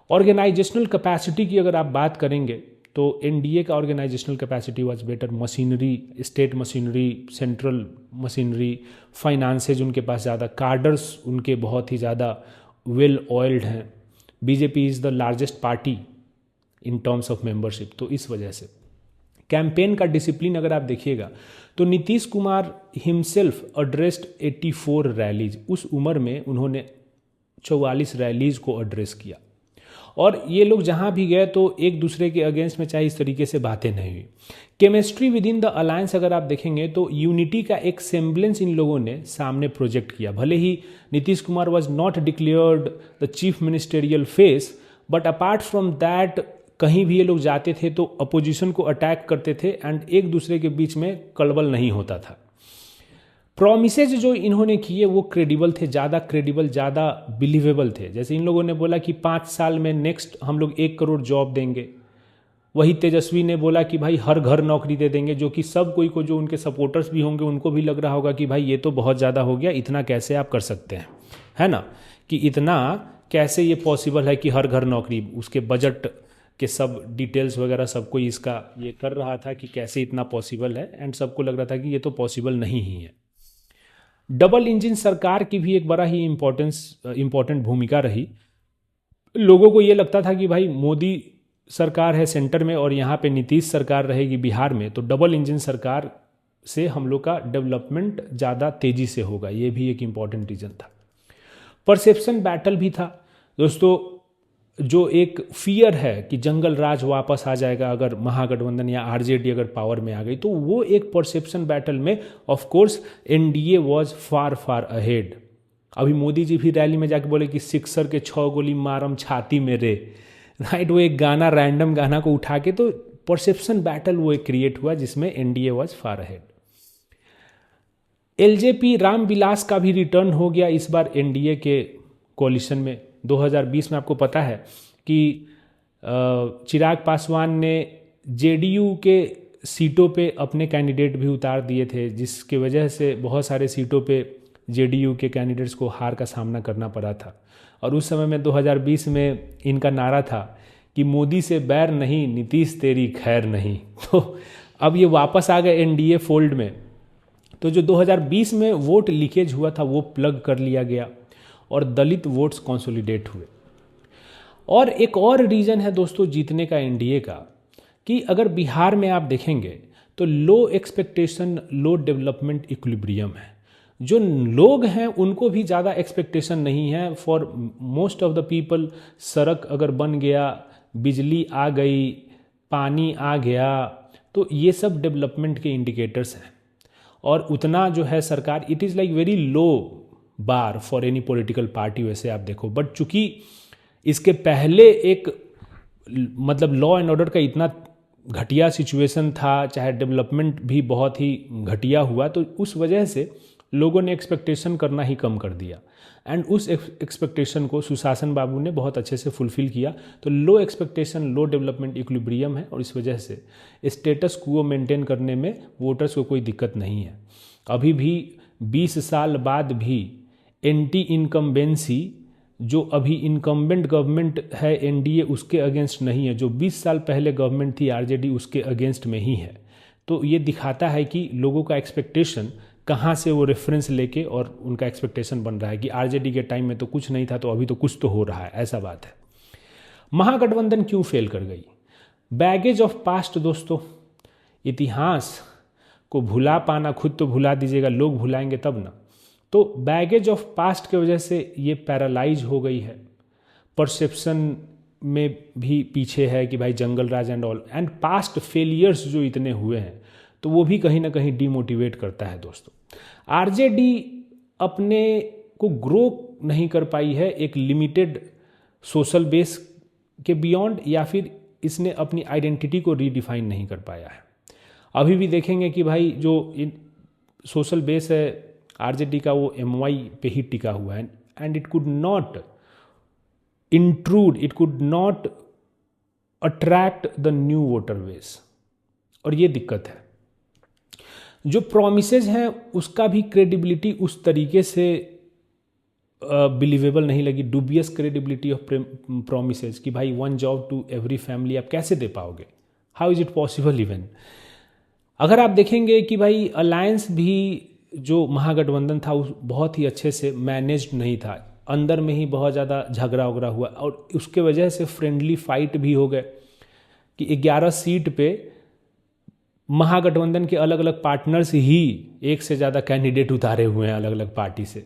Organisational capacity की अगर आप बात करेंगे तो एनडीए का organisational capacity was better. Machinery, state machinery, central machinery, finances उनके पास ज़्यादा, कार्डर्स उनके बहुत ही ज़्यादा वेल ऑयल्ड हैं। BJP is the largest party in terms of membership, तो इस वजह से कैंपेन का डिसिप्लिन अगर आप देखिएगा तो Nitish Kumar himself addressed 84 rallies. उस उम्र में उन्होंने 44 रैलीज को एड्रेस किया, और ये लोग जहाँ भी गए तो एक दूसरे के अगेंस्ट में चाहे इस तरीके से बातें नहीं हुई। Chemistry with in the alliance अगर आप देखेंगे तो यूनिटी का एक सेम्बलेंस इन लोगों ने सामने प्रोजेक्ट किया। भले ही Nitish Kumar was not declared the chief ministerial face, but apart from that कहीं भी ये लोग जाते थे तो अपोजिशन को अटैक करते थे एंड एक दूसरे के बीच में कलबल नहीं होता था। प्रॉमिसेज जो इन्होंने किए वो क्रेडिबल थे, ज़्यादा क्रेडिबल, ज़्यादा बिलीवेबल थे। जैसे इन लोगों ने बोला कि 5 साल में नेक्स्ट हम लोग 1 करोड़ जॉब देंगे। वही तेजस्वी ने बोला कि भाई हर घर नौकरी दे देंगे, जो कि सब कोई को, जो उनके सपोर्टर्स भी होंगे उनको भी लग रहा होगा कि भाई ये तो बहुत ज़्यादा हो गया, इतना कैसे आप कर सकते हैं, है ना, कि इतना कैसे ये पॉसिबल है कि हर घर नौकरी। उसके बजट के सब डिटेल्स वगैरह सब कोई इसका ये कर रहा था कि कैसे इतना पॉसिबल है, एंड सबको लग रहा था कि ये तो पॉसिबल नहीं ही है। डबल इंजन सरकार की भी एक बड़ा ही इम्पोर्टेंट भूमिका रही। लोगों को ये लगता था कि भाई मोदी सरकार है सेंटर में और यहाँ पे नीतीश सरकार रहेगी बिहार में, तो डबल इंजन सरकार से हम लोग का डेवलपमेंट ज़्यादा तेज़ी से होगा। ये भी एक इम्पॉर्टेंट रीज़न था। परसेप्शन बैटल भी था दोस्तों। जो एक फियर है कि जंगल राज वापस आ जाएगा अगर महागठबंधन या आरजेडी अगर पावर में आ गई, तो वो एक परसेप्शन बैटल में of course NDA was far far ahead. अभी मोदी जी भी रैली में जाके बोले कि सिक्सर के 6 गोली मारम छाती में रे, राइट, वो एक गाना, रैंडम गाना को उठा के, तो परसेप्शन बैटल वो एक क्रिएट हुआ जिसमें NDA was far ahead. LJP Ramvilas का भी रिटर्न हो गया इस बार एनडीए के कोलिशन में। 2020 में आपको पता है कि चिराग पासवान ने जेडीयू के सीटों पे अपने कैंडिडेट भी उतार दिए थे, जिसकी वजह से बहुत सारे सीटों पे जेडीयू के कैंडिडेट्स को हार का सामना करना पड़ा था। और उस समय में 2020 में इनका नारा था कि मोदी से बैर नहीं, नीतीश तेरी खैर नहीं। तो अब ये वापस आ गए एनडीए फोल्ड में। तो जो 2020 में वोट लीकेज हुआ था वो प्लग कर लिया गया और दलित वोट्स कंसोलिडेट हुए। और एक और रीज़न है दोस्तों जीतने का एनडीए का, कि अगर बिहार में आप देखेंगे तो लो एक्सपेक्टेशन लो डेवलपमेंट इक्विलिब्रियम है। जो लोग हैं उनको भी ज़्यादा एक्सपेक्टेशन नहीं है। For most of the people सड़क अगर बन गया, बिजली आ गई, पानी आ गया, तो ये सब डेवलपमेंट के इंडिकेटर्स हैं। और उतना जो है सरकार, it is like very low bar for any political party वैसे आप देखो। बट चूंकि इसके पहले एक मतलब लॉ एंड ऑर्डर का इतना घटिया सिचुएशन था, चाहे डेवलपमेंट भी बहुत ही घटिया हुआ, तो उस वजह से लोगों ने एक्सपेक्टेशन करना ही कम कर दिया। एंड उस एक्सपेक्टेशन को सुशासन बाबू ने बहुत अच्छे से फुलफिल किया। तो लो एक्सपेक्टेशन लो डेवलपमेंट इक्विलिब्रियम है, और इस वजह से स्टेटस को मेंटेन करने में वोटर्स को कोई दिक्कत नहीं है। अभी भी 20 साल बाद भी एंटी इनकम्बेंसी, जो अभी इनकम्बेंट गवर्नमेंट है एनडीए, उसके अगेंस्ट नहीं है। जो 20 साल पहले गवर्नमेंट थी आरजेडी, उसके अगेंस्ट में ही है। तो ये दिखाता है कि लोगों का एक्सपेक्टेशन कहाँ से वो रेफरेंस लेके और उनका एक्सपेक्टेशन बन रहा है कि आरजेडी के टाइम में तो कुछ नहीं था, तो अभी तो कुछ तो हो रहा है, ऐसा बात है। महागठबंधन क्यों फेल कर गई? बैगेज ऑफ पास्ट दोस्तों। इतिहास को भुला पाना, खुद तो भुला दीजिएगा, लोग भुलाएंगे तब ना। तो बैगेज ऑफ पास्ट की वजह से ये पैरालाइज हो गई है। परसेप्शन में भी पीछे है कि भाई जंगल राज and all, and past failures जो इतने हुए हैं, तो वो भी कहीं ना कहीं डीमोटिवेट करता है दोस्तों। आरजेडी अपने को ग्रो नहीं कर पाई है, एक लिमिटेड सोशल बेस के बियॉन्ड, या फिर इसने अपनी आइडेंटिटी को रीडिफाइन नहीं कर पाया है। अभी भी देखेंगे कि भाई जो सोशल बेस है आरजेडी का वो एमवाई पे ही टिका हुआ है, and it could not intrude, it could not attract the new voter base, और ये दिक्कत है। जो प्रोमिसेज हैं उसका भी क्रेडिबिलिटी उस तरीके से बिलीवेबल नहीं लगी, डूबियस क्रेडिबिलिटी ऑफ प्रोमिसेज कि भाई 1 जॉब टू एवरी फैमिली आप कैसे दे पाओगे, how is it possible even. अगर आप देखेंगे कि भाई अलायंस भी जो महागठबंधन था उस बहुत ही अच्छे से मैनेज्ड नहीं था, अंदर में ही बहुत ज़्यादा झगड़ा उगड़ा हुआ, और उसके वजह से फ्रेंडली फाइट भी हो गए कि 11 सीट पे महागठबंधन के अलग अलग पार्टनर्स ही एक से ज़्यादा कैंडिडेट उतारे हुए हैं अलग अलग पार्टी से।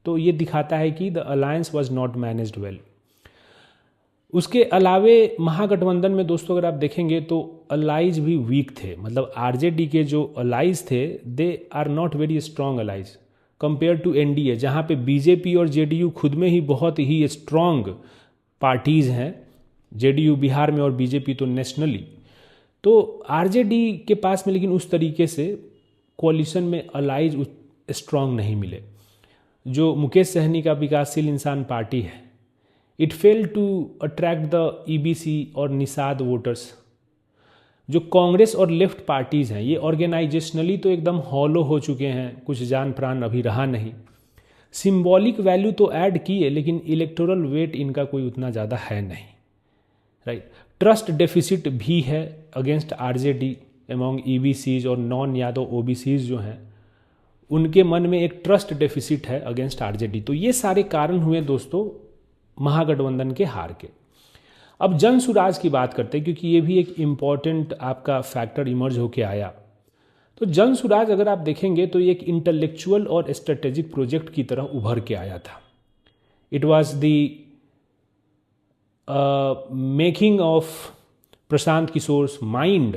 तो ये दिखाता है कि the alliance was not managed well. उसके अलावे महागठबंधन में दोस्तों अगर आप देखेंगे तो अलाइज भी वीक थे, मतलब आरजेडी के जो अलाइज थे they are not very strong allies compare to NDA, जहाँ पे बीजेपी और जेडीयू खुद में ही बहुत ही स्ट्रॉन्ग पार्टीज़ हैं, जेडीयू बिहार में और बीजेपी तो नेशनली। तो आरजेडी के पास में लेकिन उस तरीके से कोalition में अलाइज स्ट्रॉन्ग नहीं मिले। जो मुकेश सहनी का विकासशील इंसान पार्टी है, it fail to attract the EBC और निषाद वोटर्स। जो कांग्रेस और लेफ्ट पार्टीज़ हैं ये ऑर्गेनाइजेशनली तो एकदम हॉलो हो चुके हैं, कुछ जान प्राण अभी रहा नहीं। सिंबॉलिक वैल्यू तो ऐड किए लेकिन इलेक्टोरल वेट इनका कोई उतना ज़्यादा है नहीं, राइट। ट्रस्ट डेफिसिट भी है अगेंस्ट आरजेडी एमॉन्ग ईबीसीज और नॉन यादव ओबीसीज जो हैं उनके मन में एक ट्रस्ट डेफिसिट है अगेंस्ट आरजेडी। तो ये सारे कारण हुए दोस्तों महागठबंधन के हार के। अब जन सुराज की बात करते हैं क्योंकि ये भी एक इम्पॉर्टेंट आपका फैक्टर इमर्ज होके आया। तो जन सुराज अगर आप देखेंगे तो ये एक इंटेलेक्चुअल और स्ट्रेटेजिक प्रोजेक्ट की तरह उभर के आया था। It was the making of Prashant Kishor mind,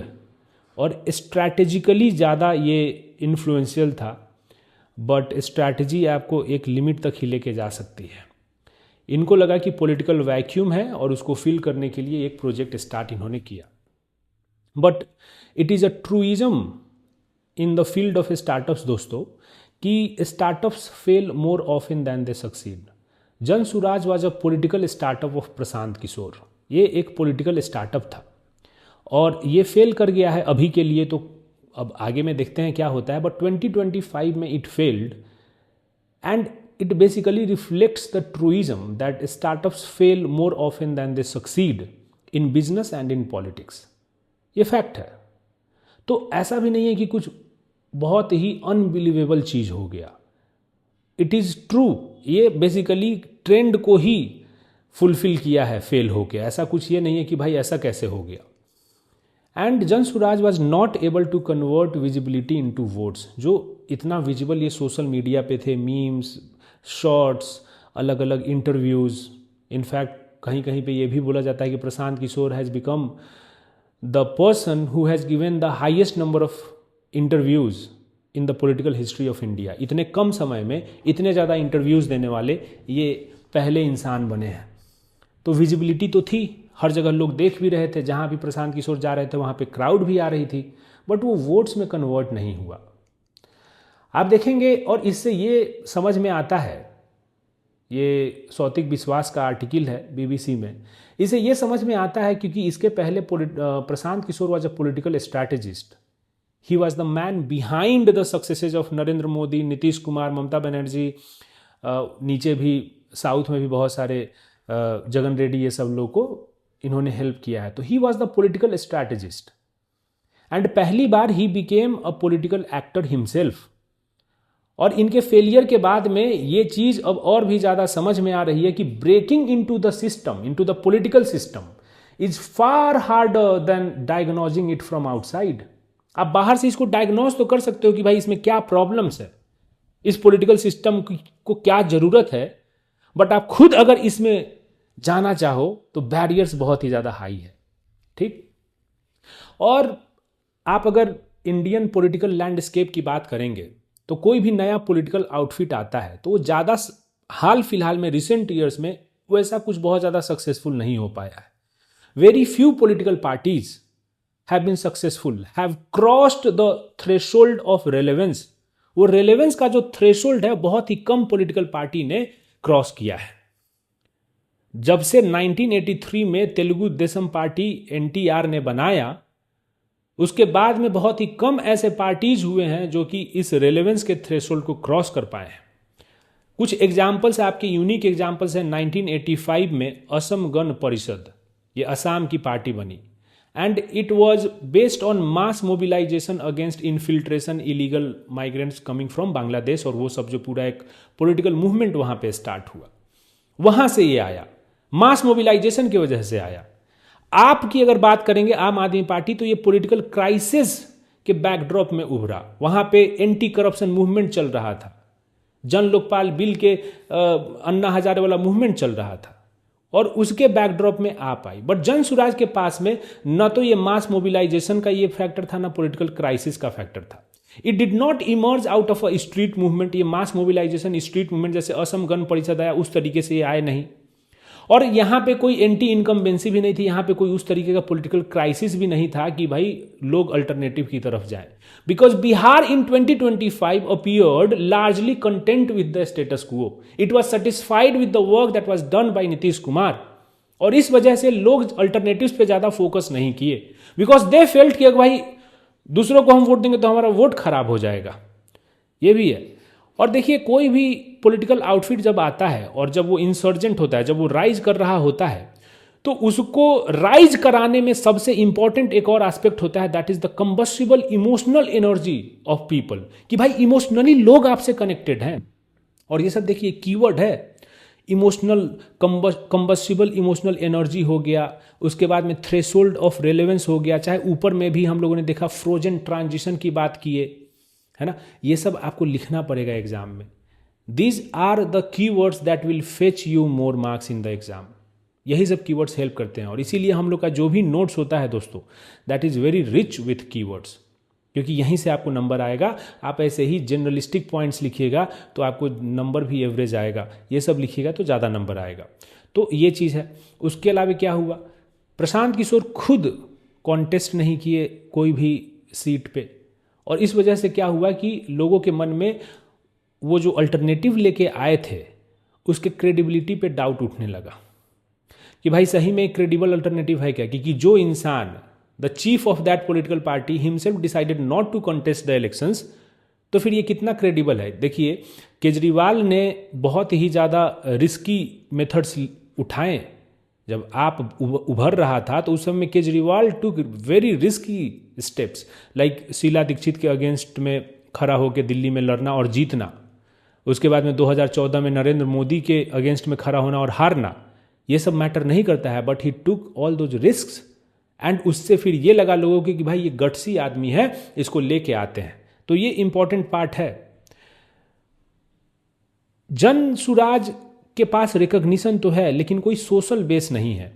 और स्ट्रैटेजिकली ज़्यादा ये इन्फ्लुएंशियल था, बट स्ट्रैटेजी आपको एक लिमिट तक ही लेके जा सकती है। इनको लगा कि पॉलिटिकल वैक्यूम है और उसको फिल करने के लिए एक प्रोजेक्ट स्टार्ट इन्होंने किया। But it is a truism in the field of startups दोस्तों कि startups fail more often than they succeed. Jan Suraaj was a political startup of Prashant Kishor. ये एक पॉलिटिकल स्टार्टअप था और ये फेल कर गया है अभी के लिए, तो अब आगे में देखते हैं क्या होता है। बट 2025 में it failed and it basically reflects the truism that startups fail more often than they succeed in business and in politics। ये फैक्ट है। तो ऐसा भी नहीं है कि कुछ बहुत ही अनबिलीवेबल चीज हो गया, इट इज ट्रू। ये बेसिकली ट्रेंड को ही फुलफिल किया है फेल होके, ऐसा कुछ ये नहीं है कि भाई ऐसा कैसे हो गया। And Jan Suraaj was not able to convert visibility into votes. जो इतना विजिबल ये सोशल मीडिया पे थे, मीम्स, शॉर्ट्स, अलग अलग इंटरव्यूज़, इनफैक्ट कहीं कहीं पे ये भी बोला जाता है कि Prashant Kishor has become the person who has given the highest number of interviews in the political history of India. इतने कम समय में इतने ज़्यादा इंटरव्यूज़ देने वाले ये पहले इंसान बने हैं। तो विजिबिलिटी तो थी, हर जगह लोग देख भी रहे थे, जहाँ भी प्रशांत किशोर जा रहे थे वहाँ पे क्राउड भी आ रही थी, बट वो वोट्स में कन्वर्ट नहीं हुआ। आप देखेंगे और इससे ये समझ में आता है, ये सौतिक विश्वास का आर्टिकल है बीबीसी में, इसे ये समझ में आता है क्योंकि इसके पहले Prashant Kishor was a political strategist. He was the man behind the successes of Narendra Modi, Nitish Kumar, Mamata Banerjee, नीचे भी साउथ में भी बहुत सारे जगन रेड्डी, ये सब लोग को इन्होंने हेल्प किया है। तो he was the political strategist and पहली बार he became a political actor himself. और इनके फेलियर के बाद में ये चीज अब और भी ज्यादा समझ में आ रही है कि breaking into the system, into the political system is far harder than diagnosing it from outside. आप बाहर से इसको डायग्नोज तो कर सकते हो कि भाई इसमें क्या प्रॉब्लम्स है, इस पॉलिटिकल सिस्टम को क्या जरूरत है, बट आप खुद अगर इसमें जाना चाहो तो बैरियर्स बहुत ही ज्यादा हाई है, ठीक। और आप अगर इंडियन पॉलिटिकल लैंडस्केप की बात करेंगे तो कोई भी नया पॉलिटिकल आउटफिट आता है तो वो ज़्यादा हाल फिलहाल में रिसेंट ईयर्स में वैसा कुछ बहुत ज़्यादा सक्सेसफुल नहीं हो पाया है। Very few political parties have been successful, have crossed the threshold of relevance. वो रेलेवेंस का जो थ्रेशोल्ड है बहुत ही कम पॉलिटिकल पार्टी ने क्रॉस किया है। जब से 1983 में तेलुगु देशम पार्टी एनटीआर ने बनाया, उसके बाद में बहुत ही कम ऐसे पार्टीज हुए हैं जो कि इस रेलेवेंस के थ्रेशोल्ड को क्रॉस कर पाए हैं। कुछ एग्जाम्पल्स आपके यूनिक एग्जाम्पल्स हैं। 1985 में असम गण परिषद, ये असम की पार्टी बनी, and it was based on mass mobilisation against infiltration illegal migrants coming from Bangladesh, और वो सब जो पूरा एक पॉलिटिकल मूवमेंट वहां पे स्टार्ट हुआ, वहां से ये आया, मास मोबिलाइजेशन की वजह से आया। आपकी अगर बात करेंगे आम आदमी पार्टी, तो ये पॉलिटिकल क्राइसिस के बैकड्रॉप में उभरा। वहां पे एंटी करप्शन मूवमेंट चल रहा था, जन लोकपाल बिल के अन्ना हजारे वाला मूवमेंट चल रहा था, और उसके बैकड्रॉप में आप आई। बट जन सुराज के पास में न तो ये मास मोबिलाइजेशन का ये फैक्टर था, ना पॉलिटिकल क्राइसिस का फैक्टर था। It did not emerge out of a street movement. ये मास मोबिलाइजेशन स्ट्रीट मूवमेंट जैसे असम गण परिषद आया उस तरीके से ये आए नहीं, और यहां पे कोई एंटी इनकम्बेंसी भी नहीं थी, यहां पे कोई उस तरीके का पॉलिटिकल क्राइसिस भी नहीं था कि भाई लोग अल्टरनेटिव की तरफ जाएं। Because Bihar in 2025 appeared largely content with the status quo, it was satisfied with the work that was done by Nitish Kumar, और इस वजह से लोग अल्टरनेटिव्स पे ज्यादा फोकस नहीं किए, बिकॉज दे फेल्ट कि भाई दूसरों को हम वोट देंगे तो हमारा वोट खराब हो जाएगा। ये भी है। और देखिए, कोई भी पॉलिटिकल आउटफिट जब आता है और जब वो इंसर्जेंट होता है, जब वो राइज कर रहा होता है, तो उसको राइज कराने में सबसे इंपॉर्टेंट एक और एस्पेक्ट होता है, that is the combustible emotional energy of people, कि भाई इमोशनली लोग आपसे कनेक्टेड हैं। और ये सब देखिए कीवर्ड है, इमोशनल कंबस्टिबल इमोशनल एनर्जी हो गया, उसके बाद में थ्रेशोल्ड ऑफ रेलेवेंस हो गया, चाहे ऊपर में भी हम लोगों ने देखा फ्रोजन ट्रांजिशन की बात किए, है ना। ये सब आपको लिखना पड़ेगा एग्जाम में। These are the keywords that will fetch you more marks in the exam. यही सब कीवर्ड्स हेल्प करते हैं, और इसीलिए हम लोग का जो भी नोट्स होता है दोस्तों, that is very rich with keywords, क्योंकि यहीं से आपको नंबर आएगा। आप ऐसे ही जनरलिस्टिक पॉइंट्स लिखिएगा तो आपको नंबर भी एवरेज आएगा, ये सब लिखिएगा तो ज़्यादा नंबर आएगा। तो ये चीज़ है। उसके अलावा क्या हुआ, प्रशांत किशोर खुद कॉन्टेस्ट नहीं किए कोई भी सीट पे, और इस वजह से क्या हुआ कि लोगों के मन में वो जो अल्टरनेटिव लेके आए थे उसके क्रेडिबिलिटी पे डाउट उठने लगा कि भाई सही में एक क्रेडिबल अल्टरनेटिव है क्या, क्योंकि जो इंसान the chief of that political party himself decided not to contest the elections, तो फिर ये कितना क्रेडिबल है। देखिए, केजरीवाल ने बहुत ही ज़्यादा रिस्की मेथड्स उठाए। जब आप उभर रहा था तो उस समय Kejriwal took very risky steps, like Sheila Dikshit के अगेंस्ट में खड़ा होकर दिल्ली में लड़ना और जीतना, उसके बाद में 2014 में नरेंद्र मोदी के अगेंस्ट में खड़ा होना और हारना, ये सब मैटर नहीं करता है, but he took all those risks, and उससे फिर ये लगा लोगों की कि भाई ये गट्सी आदमी है, इसको लेके आते हैं। तो ये इंपॉर्टेंट पार्ट है। जन सुराज के पास रिकॉग्निशन तो है, लेकिन कोई सोशल बेस नहीं है,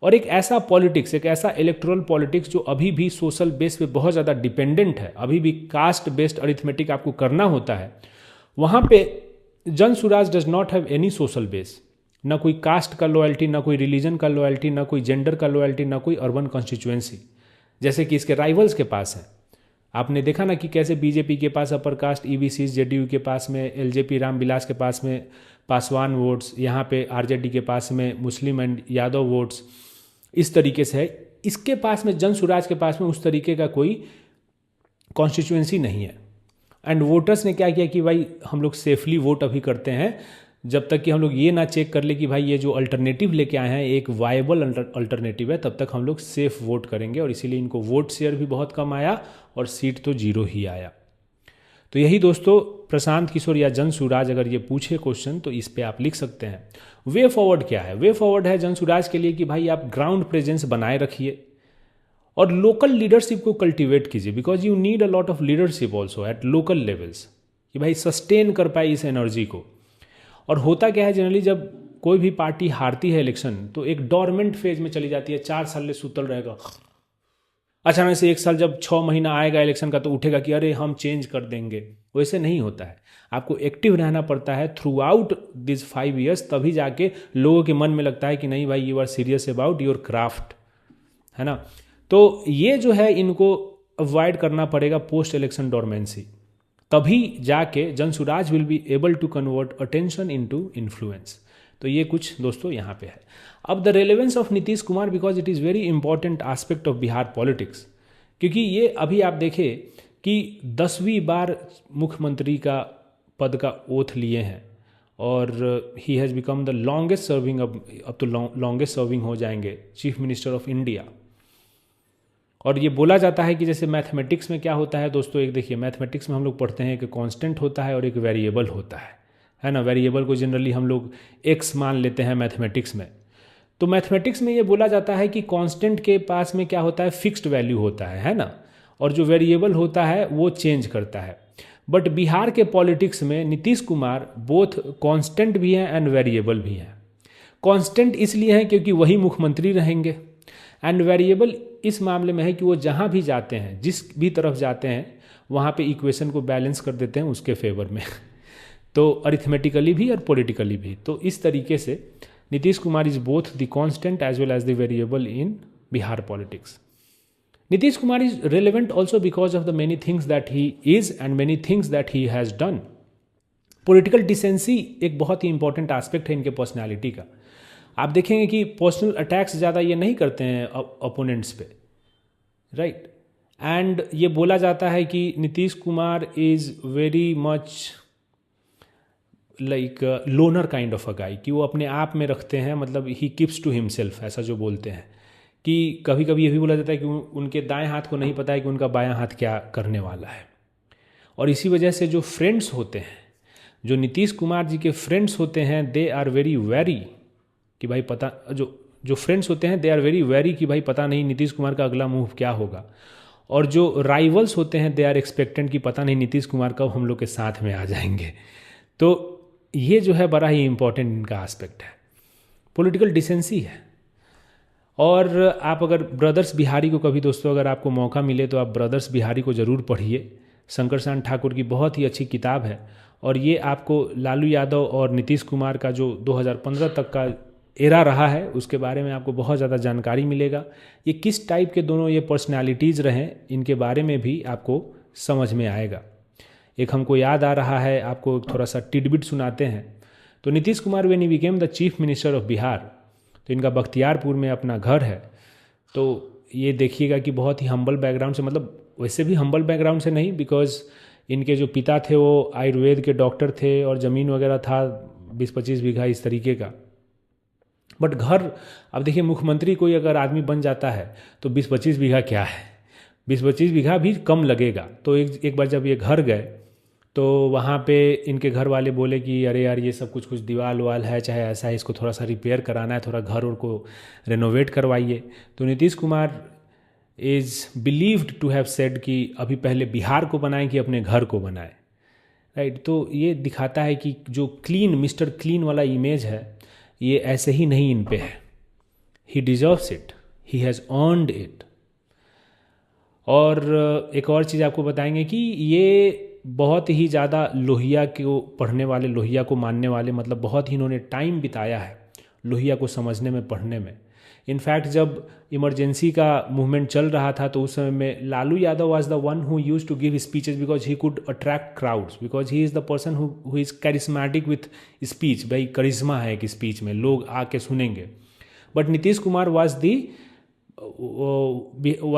और एक ऐसा पॉलिटिक्स, एक ऐसा इलेक्टोरल पॉलिटिक्स जो अभी भी सोशल बेस पे बहुत ज़्यादा डिपेंडेंट है, अभी भी कास्ट बेस्ड अरिथमेटिक आपको करना होता है, वहाँ पे Jan Suraaj does not have any social base. ना कोई कास्ट का लॉयल्टी, ना कोई रिलीजन का लॉयल्टी, ना कोई जेंडर का लॉयल्टी, ना कोई अर्बन कॉन्स्टिट्यूएंसी, जैसे कि इसके राइवल्स के पास है। आपने देखा ना कि कैसे बीजेपी के पास अपर कास्ट ईबीसी, जेडीयू के पास में एलजेपी रामविलास के पास में पासवान वोट्स, यहाँ पे आरजेडी के पास में मुस्लिम एंड यादव वोट्स, इस तरीके से है। इसके पास में जन सुराज के पास में उस तरीके का कोई कॉन्स्टिट्यूएंसी नहीं है। एंड वोटर्स ने क्या किया कि भाई हम लोग सेफली वोट अभी करते हैं, जब तक कि हम लोग ये ना चेक कर ले कि भाई ये जो अल्टरनेटिव लेके आए हैं एक वायबल अल्टरनेटिव है, तब तक हम लोग सेफ वोट करेंगे, और इसीलिए इनको वोट शेयर भी बहुत कम आया और सीट तो 0 ही आया। तो यही दोस्तों, प्रशांत किशोर या जन सुराज अगर ये पूछे क्वेश्चन तो इस पे आप लिख सकते हैं। वे फॉरवर्ड क्या है? वे फॉरवर्ड है जन सुराज के लिए कि भाई आप ग्राउंड प्रेजेंस बनाए रखिए और लोकल लीडरशिप को कल्टीवेट कीजिए, because you need a lot of leadership also at local levels, कि भाई सस्टेन कर पाए इस एनर्जी को। और होता क्या है, जनरली जब कोई भी पार्टी हारती है इलेक्शन तो एक डोरमेंट फेज में चली जाती है, 4 साल ले सुतल रहेगा, अचानक से 1 साल जब 6 महीना आएगा इलेक्शन का तो उठेगा कि अरे हम चेंज कर देंगे। वैसे नहीं होता है, आपको एक्टिव रहना पड़ता है थ्रू आउट दिस 5 years, तभी जाके लोगों के मन में लगता है कि नहीं भाई you are serious about your craft, है ना। तो ये जो है इनको अवॉइड करना पड़ेगा पोस्ट इलेक्शन डोरमेंसी, तभी जाके Jansuraaj will be able to convert attention into influence. तो ये कुछ दोस्तों यहाँ पे है। अब the relevance of Nitish Kumar, because it is very important aspect of Bihar politics, क्योंकि ये अभी आप देखें कि 10वीं बार मुख्यमंत्री का पद का ओथ लिए हैं और he has become the longest serving, अब तो लॉन्गेस्ट सर्विंग हो जाएंगे चीफ मिनिस्टर ऑफ इंडिया। और ये बोला जाता है कि जैसे मैथमेटिक्स में क्या होता है दोस्तों, एक देखिए मैथमेटिक्स में हम लोग पढ़ते हैं कि कांस्टेंट होता है और एक वेरिएबल होता है ना। वेरिएबल को जनरली हम लोग एक्स मान लेते हैं मैथमेटिक्स में। तो मैथमेटिक्स में ये बोला जाता है कि कांस्टेंट के पास में क्या होता है, फिक्स्ड वैल्यू होता है ना, और जो वेरिएबल होता है वो चेंज करता है। बट बिहार के पॉलिटिक्स में नीतीश कुमार बोथ कांस्टेंट भी हैं एंड वेरिएबल भी हैं। कांस्टेंट इसलिए हैं क्योंकि वही मुख्यमंत्री रहेंगे, एंड वेरिएबल इस मामले में है कि वो जहाँ भी जाते हैं, जिस भी तरफ जाते हैं, वहाँ पे इक्वेशन को बैलेंस कर देते हैं उसके फेवर में तो अरिथमेटिकली भी और पॉलिटिकली भी। तो इस तरीके से Nitish Kumar is both the constant as well as the variable in Bihar politics. Nitish Kumar is relevant also because of the many things that he is and many things that he has done. Political decency एक बहुत ही इंपॉर्टेंट एस्पेक्ट है इनके पर्सनैलिटी का। आप देखेंगे कि पर्सनल अटैक्स ज़्यादा ये नहीं करते हैं ओपोनेंट्स पे, राइट। एंड ये बोला जाता है कि Nitish Kumar is very much like loner kind of a guy, कि वो अपने आप में रखते हैं, मतलब ही कीप्स टू हिमसेल्फ, ऐसा जो बोलते हैं। कि कभी कभी ये भी बोला जाता है कि उनके दाएं हाथ को नहीं पता है कि उनका बायां हाथ क्या करने वाला है। और इसी वजह से जो फ्रेंड्स होते हैं, जो नीतीश कुमार जी के फ्रेंड्स होते हैं, दे आर वेरी वेरी कि भाई पता, जो फ्रेंड्स होते हैं दे आर वेरी वेरी कि भाई पता नहीं नीतीश कुमार का अगला मूव क्या होगा। और जो राइवल्स होते हैं दे आर एक्सपेक्टेंट कि पता नहीं नीतीश कुमार कब हम लोग के साथ में आ जाएंगे। तो ये जो है बड़ा ही इंपॉर्टेंट इनका एस्पेक्ट है, पॉलिटिकल डिसेंसी है। और आप अगर ब्रदर्स बिहारी को कभी दोस्तों अगर आपको मौका मिले तो आप ब्रदर्स बिहारी को ज़रूर पढ़िए। शंकर शांत ठाकुर की बहुत ही अच्छी किताब है, और ये आपको लालू यादव और नीतीश कुमार का जो 2015 तक का एरा रहा है उसके बारे में आपको बहुत ज़्यादा जानकारी मिलेगा। ये किस टाइप के दोनों ये पर्सनालिटीज़ रहे इनके बारे में भी आपको समझ में आएगा। एक हमको याद आ रहा है, आपको थोड़ा सा टिडबिट सुनाते हैं। तो Nitish Kumar when he became the chief minister of Bihar, तो इनका बख्तियारपुर में अपना घर है। तो ये देखिएगा कि बहुत ही हम्बल बैकग्राउंड से, मतलब वैसे भी हम्बल बैकग्राउंड से नहीं, बिकॉज इनके जो पिता थे वो आयुर्वेद के डॉक्टर थे और ज़मीन वगैरह था 20-25 बीघा इस तरीके का। बट घर, अब देखिए मुख्यमंत्री कोई अगर आदमी बन जाता है तो 20-25 बीघा क्या है, 20-25 बीघा भी कम लगेगा। तो एक बार जब ये घर गए तो वहाँ पे इनके घर वाले बोले कि अरे यार ये सब कुछ दीवार वाल है, चाहे ऐसा है, इसको थोड़ा सा रिपेयर कराना है, थोड़ा घर और को रेनोवेट करवाइए। तो Nitish Kumar is believed to have said कि अभी पहले बिहार को बनाएं कि अपने घर को बनाएं, राइट। तो ये दिखाता है कि जो क्लीन, मिस्टर क्लीन वाला इमेज है ये ऐसे ही नहीं इन पे है। ही deserves it, he has earned it. और एक और चीज़ आपको बताएंगे कि ये बहुत ही ज़्यादा लोहिया को पढ़ने वाले, लोहिया को मानने वाले, मतलब बहुत ही इन्होंने टाइम बिताया है लोहिया को समझने में, पढ़ने में। इनफैक्ट जब इमरजेंसी का मूवमेंट चल रहा था तो उस समय में Lalu Yadav was the one who used to give speeches because he could attract crowds, because he is the person who is charismatic with speech. भाई करिश्मा है कि स्पीच में लोग आके सुनेंगे। But Nitish Kumar was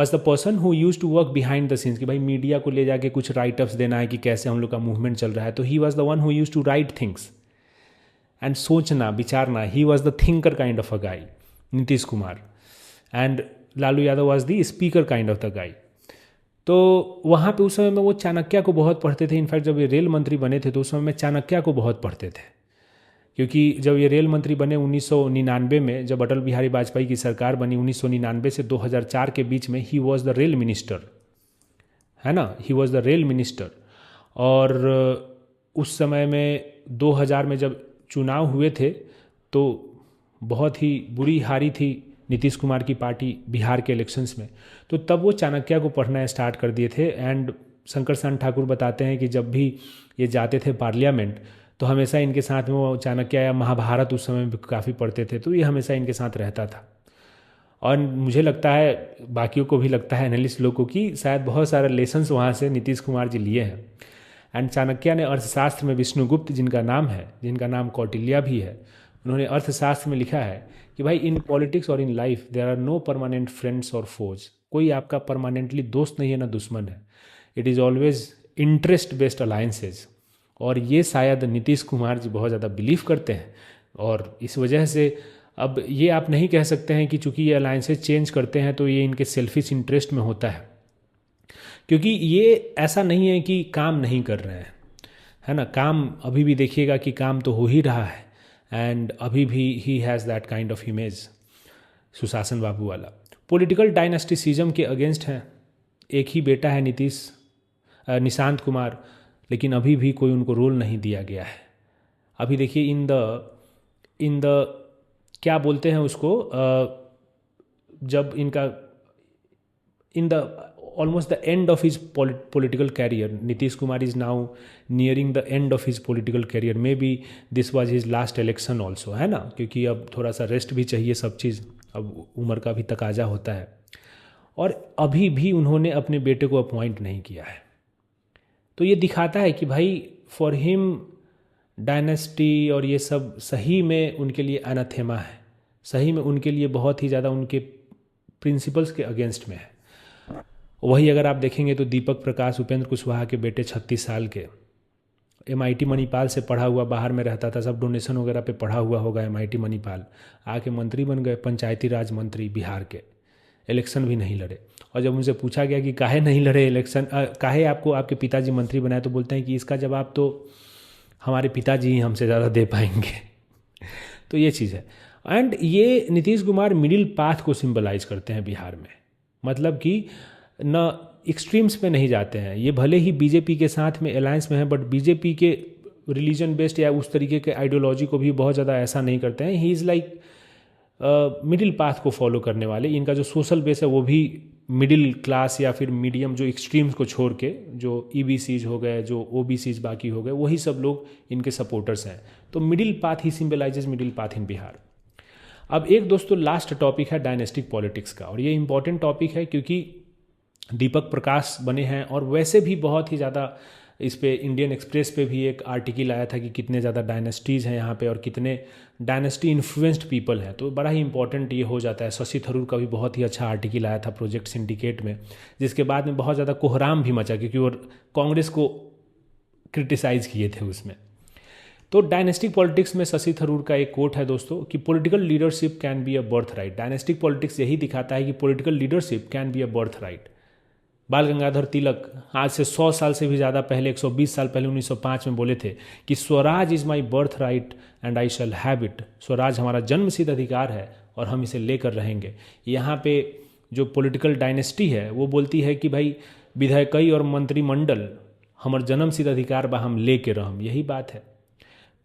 the person who use to work behind the scenes, कि भाई मीडिया को ले जाके कुछ राइटअप्स देना है कि कैसे हम लोग का मूवमेंट चल रहा है। तो he was the one who use to write things and सोचना विचारना। He was the thinker kind of a guy, Nitish Kumar, and Lalu Yadav was the speaker kind of the guy. तो वहाँ पे उस समय में वो चाणक्य को बहुत पढ़ते थे। इनफैक्ट जब ये रेल मंत्री बने थे तो उस समय में चाणक्य को बहुत पढ़ते थे, क्योंकि जब ये रेल मंत्री बने 1999 में, जब अटल बिहारी वाजपेयी की सरकार बनी 1999 से 2004 के बीच में, ही वॉज द रेल मिनिस्टर, है ना, ही वॉज द रेल मिनिस्टर। और उस समय में 2000 में जब चुनाव हुए थे तो बहुत ही बुरी हारी थी नीतीश कुमार की पार्टी बिहार के इलेक्शंस में। तो तब वो चाणक्य को पढ़ना स्टार्ट कर दिए थे। एंड शंकर शांत ठाकुर बताते हैं कि जब भी ये जाते थे पार्लियामेंट तो हमेशा इनके साथ में वो चाणक्य या महाभारत उस समय भी काफ़ी पढ़ते थे, तो ये हमेशा इनके साथ रहता था। और मुझे लगता है, बाकियों को भी लगता है, एनालिस्ट लोगों को, कि शायद बहुत सारे लेसन्स वहाँ से नीतीश कुमार जी लिए हैं। एंड चाणक्य ने अर्थशास्त्र में, विष्णुगुप्त जिनका नाम है, जिनका नाम कौटिल्य भी है, उन्होंने अर्थशास्त्र में लिखा है कि भाई इन पॉलिटिक्स और in life there are no permanent friends और फोज। कोई आपका परमानेंटली दोस्त नहीं है, ना दुश्मन है। It is always interest based alliances. और ये शायद नीतीश कुमार जी बहुत ज़्यादा बिलीव करते हैं, और इस वजह से अब ये आप नहीं कह सकते हैं कि चूंकि ये अलायंसेज चेंज करते हैं तो ये इनके सेल्फिश इंटरेस्ट में होता है, क्योंकि ये ऐसा नहीं है कि काम नहीं कर रहे हैं, है ना। काम अभी भी देखिएगा कि काम तो हो ही रहा है, एंड अभी भी he has that kind of image, सुशासन बाबू वाला। पॉलिटिकल डायनेस्टिसिज्म के अगेंस्ट हैं। एक ही बेटा है निशांत कुमार, लेकिन अभी भी कोई उनको रोल नहीं दिया गया है। अभी देखिए इन द क्या बोलते हैं उसको, जब इनका in the almost the end of his political career, Nitish Kumar is now nearing the end of his political career, may be this was his last election also, है ना, क्योंकि अब थोड़ा सा रेस्ट भी चाहिए, सब चीज़ अब उम्र का भी तकाजा होता है। और अभी भी उन्होंने अपने बेटे को अपॉइंट नहीं किया है। तो ये दिखाता है कि भाई फॉर हिम डायनेस्टी और ये सब सही में उनके लिए अनाथेमा है, सही में उनके लिए बहुत ही ज़्यादा उनके प्रिंसिपल्स के अगेंस्ट में है। वही अगर आप देखेंगे तो दीपक प्रकाश, उपेंद्र कुशवाहा के बेटे, 36 साल के, MIT मणिपाल से पढ़ा हुआ, बाहर में रहता था, सब डोनेशन वगैरह पे पढ़ा हुआ होगा MIT मणिपाल, आके मंत्री बन गए, पंचायती राज मंत्री बिहार के। इलेक्शन भी नहीं लड़े। और जब उनसे पूछा गया कि काहे नहीं लड़े इलेक्शन, काहे आपको आपके पिताजी मंत्री बनाए, तो बोलते हैं कि इसका जवाब तो हमारे पिताजी ही हमसे ज़्यादा दे पाएंगे। तो ये चीज़ है। एंड ये नीतीश कुमार मिडिल पाथ को सिंबलाइज करते हैं बिहार में, मतलब कि न एक्सट्रीम्स पे नहीं जाते हैं। ये भले ही बीजेपी के साथ में अलायंस में है, बट बीजेपी के रिलीजन बेस्ड या उस तरीके के आइडियोलॉजी को भी बहुत ज़्यादा ऐसा नहीं करते हैं। He is like middle path को फॉलो करने वाले। इनका जो सोशल बेस है वो भी मिडिल क्लास या फिर मीडियम, जो एक्सट्रीम्स को छोड़ के, जो EBCs हो गए, जो OBCs बाकी हो गए, वही सब लोग इनके सपोर्टर्स हैं। तो मिडिल पाथ ही सिंबलाइजेज मिडिल पाथ इन बिहार। अब एक दोस्तों लास्ट टॉपिक है डायनेस्टिक पॉलिटिक्स का, और ये इंपॉर्टेंट टॉपिक है क्योंकि दीपक प्रकाश बने हैं, और वैसे भी बहुत ही ज़्यादा इस पे इंडियन एक्सप्रेस पे भी एक आर्टिकल आया था कि कितने ज़्यादा डायनेस्टीज़ हैं यहाँ पे और कितने डायनेस्टी इन्फ्लुएंस्ड पीपल हैं। तो बड़ा ही इंपॉर्टेंट ये हो जाता है। शशि थरूर का भी बहुत ही अच्छा आर्टिकल आया था प्रोजेक्ट सिंडिकेट में, जिसके बाद में बहुत ज़्यादा कोहराम भी मचा, क्योंकि वो कांग्रेस को क्रिटिसाइज़ किए थे उसमें। तो डायनेस्टिक पॉलिटिक्स में शशि थरूर का एक कोट है दोस्तों कि political leadership can be a birth right. Dynastic politics यही दिखाता है कि political leadership can be a birth right. बाल गंगाधर तिलक आज से 100 साल से भी ज़्यादा पहले, 120 साल पहले 1905 में बोले थे कि Swaraj is my birth right and I shall have it. Swaraj हमारा जन्मसिद्ध अधिकार है और हम इसे लेकर रहेंगे। यहाँ पे जो पॉलिटिकल डायनेस्टी है वो बोलती है कि भाई विधायकई और मंत्रिमंडल हमार जन्मसिद्ध अधिकार बा, हम ले के रहम। यही बात है।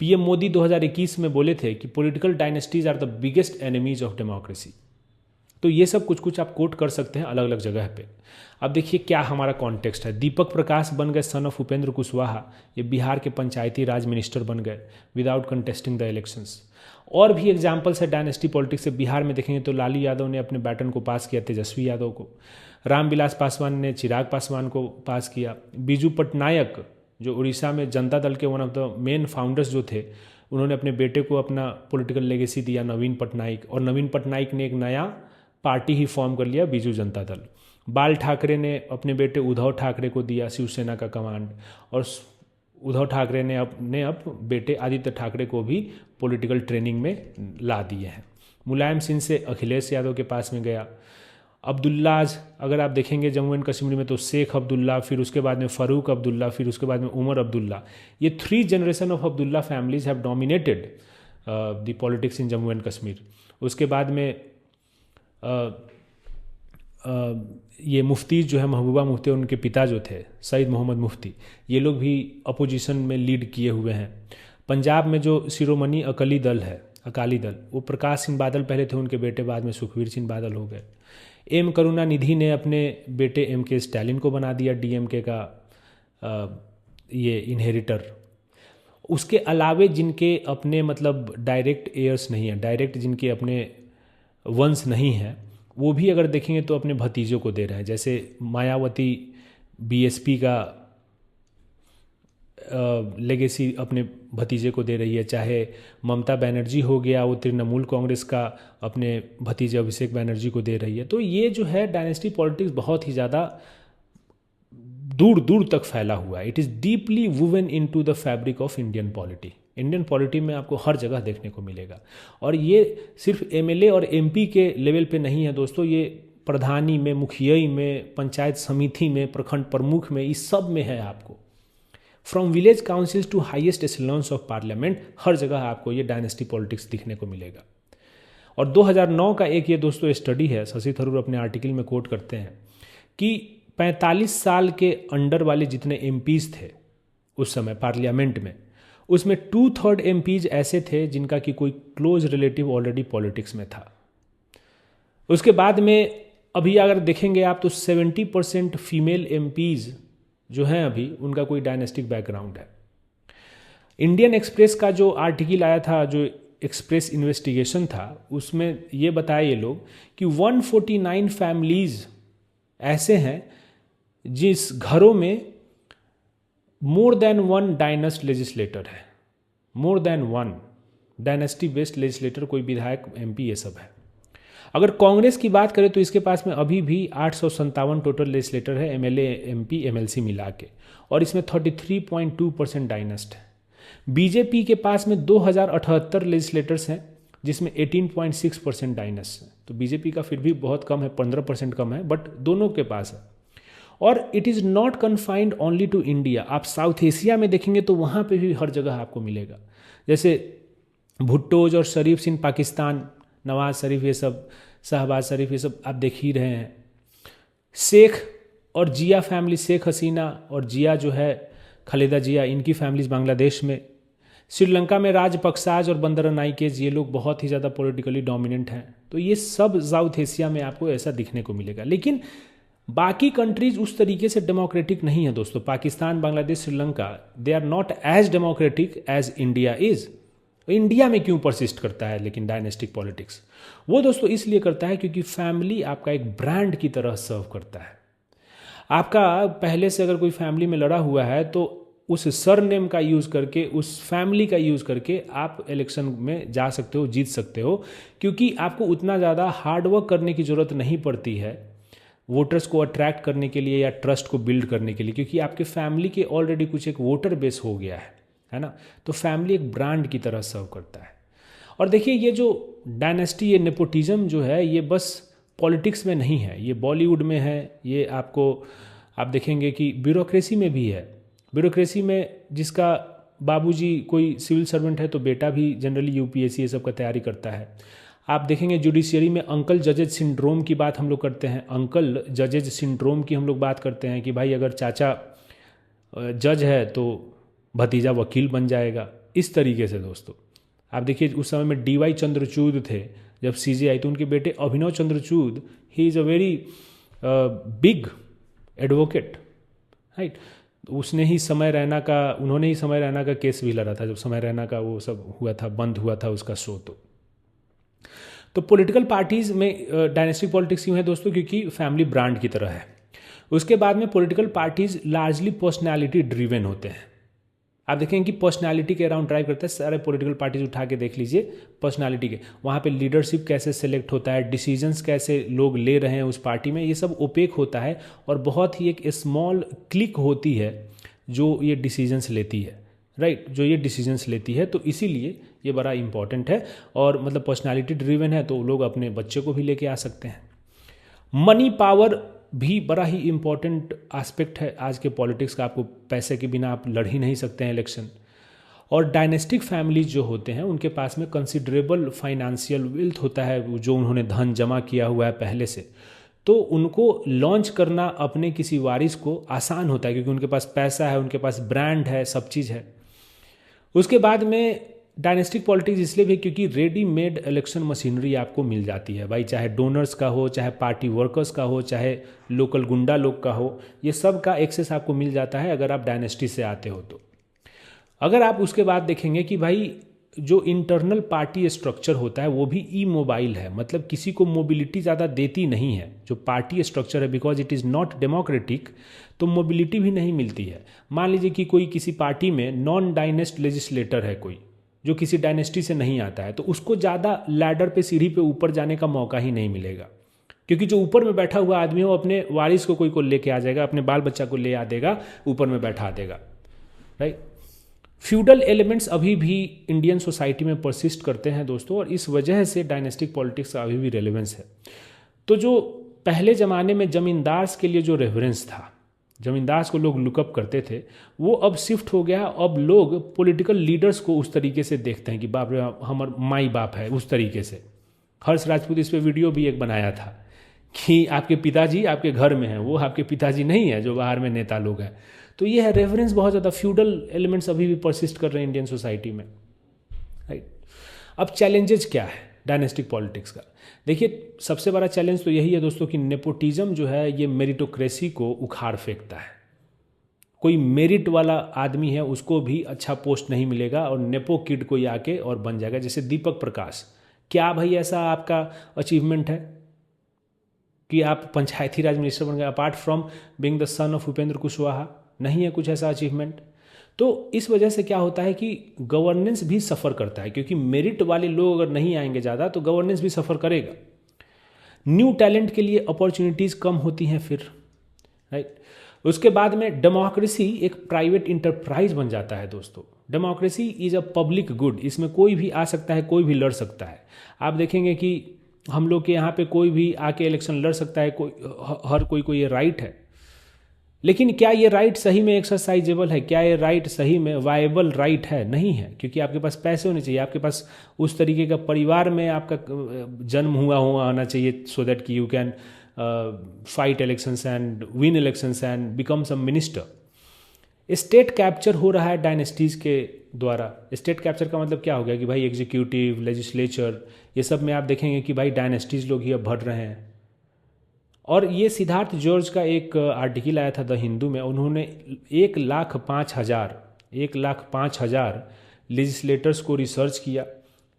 PM मोदी 2021 में बोले थे कि political dynasties are the biggest enemies of democracy. तो ये सब कुछ कुछ आप कोट कर सकते हैं अलग अलग जगह पे। अब देखिए क्या हमारा कॉन्टेक्स्ट है। दीपक प्रकाश बन गए सन ऑफ उपेंद्र कुशवाहा, ये बिहार के पंचायती राज मिनिस्टर बन गए विदाउट कंटेस्टिंग द इलेक्शंस। और भी एग्जाम्पल्स है डायनेस्टी पॉलिटिक्स से। बिहार में देखेंगे तो लालू यादव ने अपने बैटन को पास किया तेजस्वी यादव को, रामविलास पासवान ने चिराग पासवान को पास किया, बीजू पटनायक जो उड़ीसा में जनता दल के one of the main founders जो थे, उन्होंने अपने बेटे को अपना पॉलिटिकल लेगेसी दिया, नवीन पटनायक। और नवीन पटनायक ने एक नया पार्टी ही फॉर्म कर लिया, बीजू जनता दल। बाल ठाकरे ने अपने बेटे उद्धव ठाकरे को दिया शिवसेना का कमांड, और उद्धव ठाकरे ने अब बेटे आदित्य ठाकरे को भी पॉलिटिकल ट्रेनिंग में ला दिए हैं। मुलायम सिंह से अखिलेश यादव के पास में गया। अब्दुल्ला, अगर आप देखेंगे जम्मू एंड कश्मीर में तो शेख अब्दुल्ला, फिर उसके बाद में फ़ारूक अब्दुल्ला, फिर उसके बाद में उमर अब्दुल्ला। ये 3 generation of Abdullah families have dominated the politics in Jammu and Kashmir. उसके बाद में ये मुफ्ती जो है महबूबा मुफ्ती, उनके पिता जो थे सईद मोहम्मद मुफ्ती, ये लोग भी अपोजिशन में लीड किए हुए हैं। पंजाब में जो शिरोमणि अकाली दल है, अकाली दल, वो प्रकाश सिंह बादल पहले थे, उनके बेटे बाद में सुखबीर सिंह बादल हो गए। करुणानिधि ने अपने बेटे MK स्टैलिन को बना दिया DMK का ये इनहेरिटर। उसके अलावे जिनके अपने मतलब डायरेक्ट एयर्स नहीं हैं, डायरेक्ट जिनके अपने वंश नहीं हैं, वो भी अगर देखेंगे तो अपने भतीजों को दे रहे हैं। जैसे मायावती बीएसपी का लेगेसी अपने भतीजे को दे रही है, चाहे ममता बनर्जी हो गया, वो तृणमूल कांग्रेस का अपने भतीजे अभिषेक बनर्जी को दे रही है। तो ये जो है डायनेस्टी पॉलिटिक्स बहुत ही ज़्यादा दूर दूर तक फैला हुआ है। It is deeply woven in to the fabric of Indian polity. Indian polity में आपको हर जगह देखने को मिलेगा। और ये सिर्फ एमएलए और एमपी के लेवल पे नहीं है दोस्तों, ये प्रधानी में, मुखियाई में, पंचायत समिति में, प्रखंड प्रमुख में, इस सब में है आपको। From village councils to highest echelons of parliament, हर जगह आपको ये डायनेस्टी पॉलिटिक्स दिखने को मिलेगा। और 2009 का एक ये दोस्तों स्टडी है, शशि थरूर अपने आर्टिकल में कोट करते हैं कि 45 साल के अंडर वाले जितने एमपीज थे उस समय पार्लियामेंट में, उसमें 2/3 एमपीज ऐसे थे जिनका कि कोई क्लोज रिलेटिव ऑलरेडी पॉलिटिक्स में था। उसके बाद में अभी अगर देखेंगे आप तो 70% फीमेल एमपीज जो हैं अभी, उनका कोई डायनेस्टिक बैकग्राउंड है। इंडियन एक्सप्रेस का जो आर्टिकल आया था, जो एक्सप्रेस इन्वेस्टिगेशन था, उसमें ये बताया ये लोग कि 149 फैमिलीज ऐसे हैं जिस घरों में मोर देन वन डायनेस्ट लेजिस्लेटर है। More than one dynasty based legislator, कोई विधायक, एमपी, ये सब है। अगर कांग्रेस की बात करें तो इसके पास में अभी भी 857 टोटल लेजिस्लेटर है, एमएलए, एमपी, एमएलसी मिला के, और इसमें 33.2% डायनेस्ट है। बीजेपी के पास में 2078 लेजिस्लेटर्स हैं जिसमें 18.6% डायनेस्ट है। तो बीजेपी का फिर भी बहुत कम है, 15% कम है, बट दोनों के पास है। और it is not confined only to India. आप साउथ एशिया में देखेंगे तो वहाँ पे भी हर जगह आपको मिलेगा। जैसे भुट्टोज और शरीफ इन पाकिस्तान, नवाज शरीफ, ये सब, शहबाज शरीफ, ये सब आप देख ही रहे हैं। शेख और जिया फैमिली, शेख हसीना और जिया जो है, खालिदा जिया, इनकी फैमिलीज बांग्लादेश में। श्रीलंका में राजपक्साज और बंदरनाइकेज, ये लोग बहुत ही ज़्यादा पॉलिटिकली डोमिनेंट हैं। तो ये सब साउथ एशिया में आपको ऐसा दिखने को मिलेगा। लेकिन बाकी कंट्रीज उस तरीके से डेमोक्रेटिक नहीं है दोस्तों। Pakistan, Bangladesh, Sri Lanka, they are not as democratic as India is. India में क्यों परसिस्ट करता है लेकिन डायनेस्टिक पॉलिटिक्स? वो दोस्तों इसलिए करता है क्योंकि फैमिली आपका एक ब्रांड की तरह सर्व करता है। आपका पहले से अगर कोई फैमिली में लड़ा हुआ है तो उस सरनेम का यूज़ करके, उस फैमिली का यूज़ करके आप इलेक्शन में जा सकते हो, जीत सकते हो, क्योंकि आपको उतना ज़्यादा हार्डवर्क करने की ज़रूरत नहीं पड़ती है वोटर्स को अट्रैक्ट करने के लिए या ट्रस्ट को बिल्ड करने के लिए, क्योंकि आपके फैमिली के ऑलरेडी कुछ एक वोटर बेस हो गया है ना। तो फैमिली एक ब्रांड की तरह सर्व करता है। और देखिए ये जो डायनेस्टी, ये नेपोटिज्म जो है, ये बस पॉलिटिक्स में नहीं है, ये बॉलीवुड में है, ये आपको आप देखेंगे कि ब्यूरोक्रेसी में भी है। ब्यूरोक्रेसी में जिसका बाबूजी कोई सिविल सर्वेंट है तो बेटा भी जनरली यूपीएससी ये सब का तैयारी करता है। आप देखेंगे जुडिशियरी में अंकल जजेज सिंड्रोम की बात हम लोग करते हैं। अंकल जजेज सिंड्रोम की हम लोग बात करते हैं कि भाई अगर चाचा जज है तो भतीजा वकील बन जाएगा। इस तरीके से दोस्तों आप देखिए उस समय में डीवाई चंद्रचूड थे, जब सीजे आई तो उनके बेटे Abhinav Chandrachud, he is a very big advocate, right. उसने ही समय रैना का, उन्होंने ही समय रैना का केस भी लड़ा था जब समय रैना का वो सब हुआ था, बंद हुआ था उसका शो। तो पॉलिटिकल पार्टीज़ में डायनेस्टिक पॉलिटिक्स क्यों है दोस्तों? क्योंकि फैमिली ब्रांड की तरह है। उसके बाद में political parties largely personality driven होते हैं। आप देखेंगे कि पर्सनालिटी के अराउंड ड्राइव करता है। सारे पॉलिटिकल पार्टीज उठा के देख लीजिए पर्सनालिटी के, वहाँ पे लीडरशिप कैसे सेलेक्ट होता है, डिसीजंस कैसे लोग ले रहे हैं उस पार्टी में, ये सब ओपेक होता है। और बहुत ही एक स्मॉल क्लिक होती है जो ये डिसीजंस लेती है, राइट, जो ये डिसीजंस लेती है। तो इसीलिए ये बड़ा इंपॉर्टेंट है। और मतलब पर्सनालिटी ड्रिवन है तो लोग अपने बच्चे को भी लेके आ सकते हैं। मनी पावर भी बड़ा ही इम्पॉर्टेंट एस्पेक्ट है आज के पॉलिटिक्स का। आपको पैसे के बिना आप लड़ ही नहीं सकते हैं इलेक्शन। और डायनेस्टिक फैमिलीज जो होते हैं उनके पास में कंसिडरेबल फाइनेंशियल वेल्थ होता है, जो उन्होंने धन जमा किया हुआ है पहले से, तो उनको लॉन्च करना अपने किसी वारिस को आसान होता है क्योंकि उनके पास पैसा है, उनके पास ब्रांड है, सब चीज़ है। उसके बाद में डायनेस्टिक पॉलिटिक्स इसलिए भी क्योंकि रेडीमेड इलेक्शन मशीनरी आपको मिल जाती है भाई, चाहे डोनर्स का हो, चाहे पार्टी वर्कर्स का हो, चाहे लोकल गुंडा लोग का हो, ये सब का एक्सेस आपको मिल जाता है अगर आप डायनेस्टी से आते हो तो। अगर आप उसके बाद देखेंगे कि भाई जो इंटरनल पार्टी स्ट्रक्चर होता है वो भी ई मोबाइल है, मतलब किसी को मोबिलिटी ज़्यादा देती नहीं है। जो पार्टी स्ट्रक्चर है, because it is not democratic, तो मोबिलिटी भी नहीं मिलती है। मान लीजिए कि कोई किसी पार्टी में नॉन डायनेस्ट लेजिस्लेटर है, कोई जो किसी डायनेस्टी से नहीं आता है, तो उसको ज़्यादा लैडर पे, सीढ़ी पे ऊपर जाने का मौका ही नहीं मिलेगा, क्योंकि जो ऊपर में बैठा हुआ आदमी है वो अपने वारिस को कोई को लेके आ जाएगा, अपने बाल बच्चा को ले आ देगा, ऊपर में बैठा देगा, राइट। फ्यूडल एलिमेंट्स अभी भी इंडियन सोसाइटी में परसिस्ट करते हैं दोस्तों, और इस वजह से डायनेस्टिक पॉलिटिक्स का अभी भी रेलेवेंस है। तो जो पहले ज़माने में ज़मींदार्स के लिए जो रेफरेंस था, ज़मींदार्स को लोग लुकअप करते थे, वो अब शिफ्ट हो गया। अब लोग पॉलिटिकल लीडर्स को उस तरीके से देखते हैं कि बाप रे हमार माई बाप है, उस तरीके से। हर्ष राजपूत इस पर वीडियो भी एक बनाया था कि आपके पिताजी आपके घर में हैं, वो आपके पिताजी नहीं है जो बाहर में नेता लोग हैं। तो ये है रेफरेंस, बहुत ज़्यादा फ्यूडल एलिमेंट्स अभी भी परसिस्ट कर रहे हैं इंडियन सोसाइटी में, राइट। अब चैलेंजेस क्या है डायनेस्टिक पॉलिटिक्स का? देखिए, सबसे बड़ा चैलेंज तो यही है दोस्तों कि नेपोटिज्म जो है ये मेरिटोक्रेसी को उखाड़ फेंकता है। कोई मेरिट वाला आदमी है उसको भी अच्छा पोस्ट नहीं मिलेगा, और नेपो किड कोई आके और बन जाएगा। जैसे दीपक प्रकाश, क्या भाई ऐसा आपका अचीवमेंट है कि आप पंचायती राज मिनिस्टर बन गए, apart from being the son of Upendra Kushwaha? नहीं है कुछ ऐसा अचीवमेंट। तो इस वजह से क्या होता है कि गवर्नेंस भी सफ़र करता है, क्योंकि मेरिट वाले लोग अगर नहीं आएंगे ज़्यादा तो गवर्नेंस भी सफ़र करेगा। न्यू टैलेंट के लिए अपॉर्चुनिटीज़ कम होती हैं फिर, राइट। उसके बाद में डेमोक्रेसी एक प्राइवेट इंटरप्राइज बन जाता है दोस्तों। Democracy is a public good, इसमें कोई भी आ सकता है, कोई भी लड़ सकता है। आप देखेंगे कि हम लोग के यहाँ पे कोई भी आके इलेक्शन लड़ सकता है, हर कोई को ये राइट है। लेकिन क्या ये राइट सही में एक्सरसाइजेबल है? क्या ये राइट सही में वायबल राइट है? नहीं है, क्योंकि आपके पास पैसे होने चाहिए, आपके पास उस तरीके का परिवार में आपका जन्म हुआ होना चाहिए, सो दैट कि you can fight elections and win elections and become some minister. State capture हो रहा है डायनेस्टीज़ के द्वारा। स्टेट कैप्चर का मतलब क्या हो गया कि भाई एग्जीक्यूटिव, लेजिस्लेचर, ये सब में आप देखेंगे कि भाई डायनेस्टीज़ लोग ही अब बढ़ रहे हैं। और ये सिद्धार्थ जॉर्ज का एक आर्टिकल आया था द हिंदू में, उन्होंने 1,05,000 लेजिस्लेटर्स को रिसर्च किया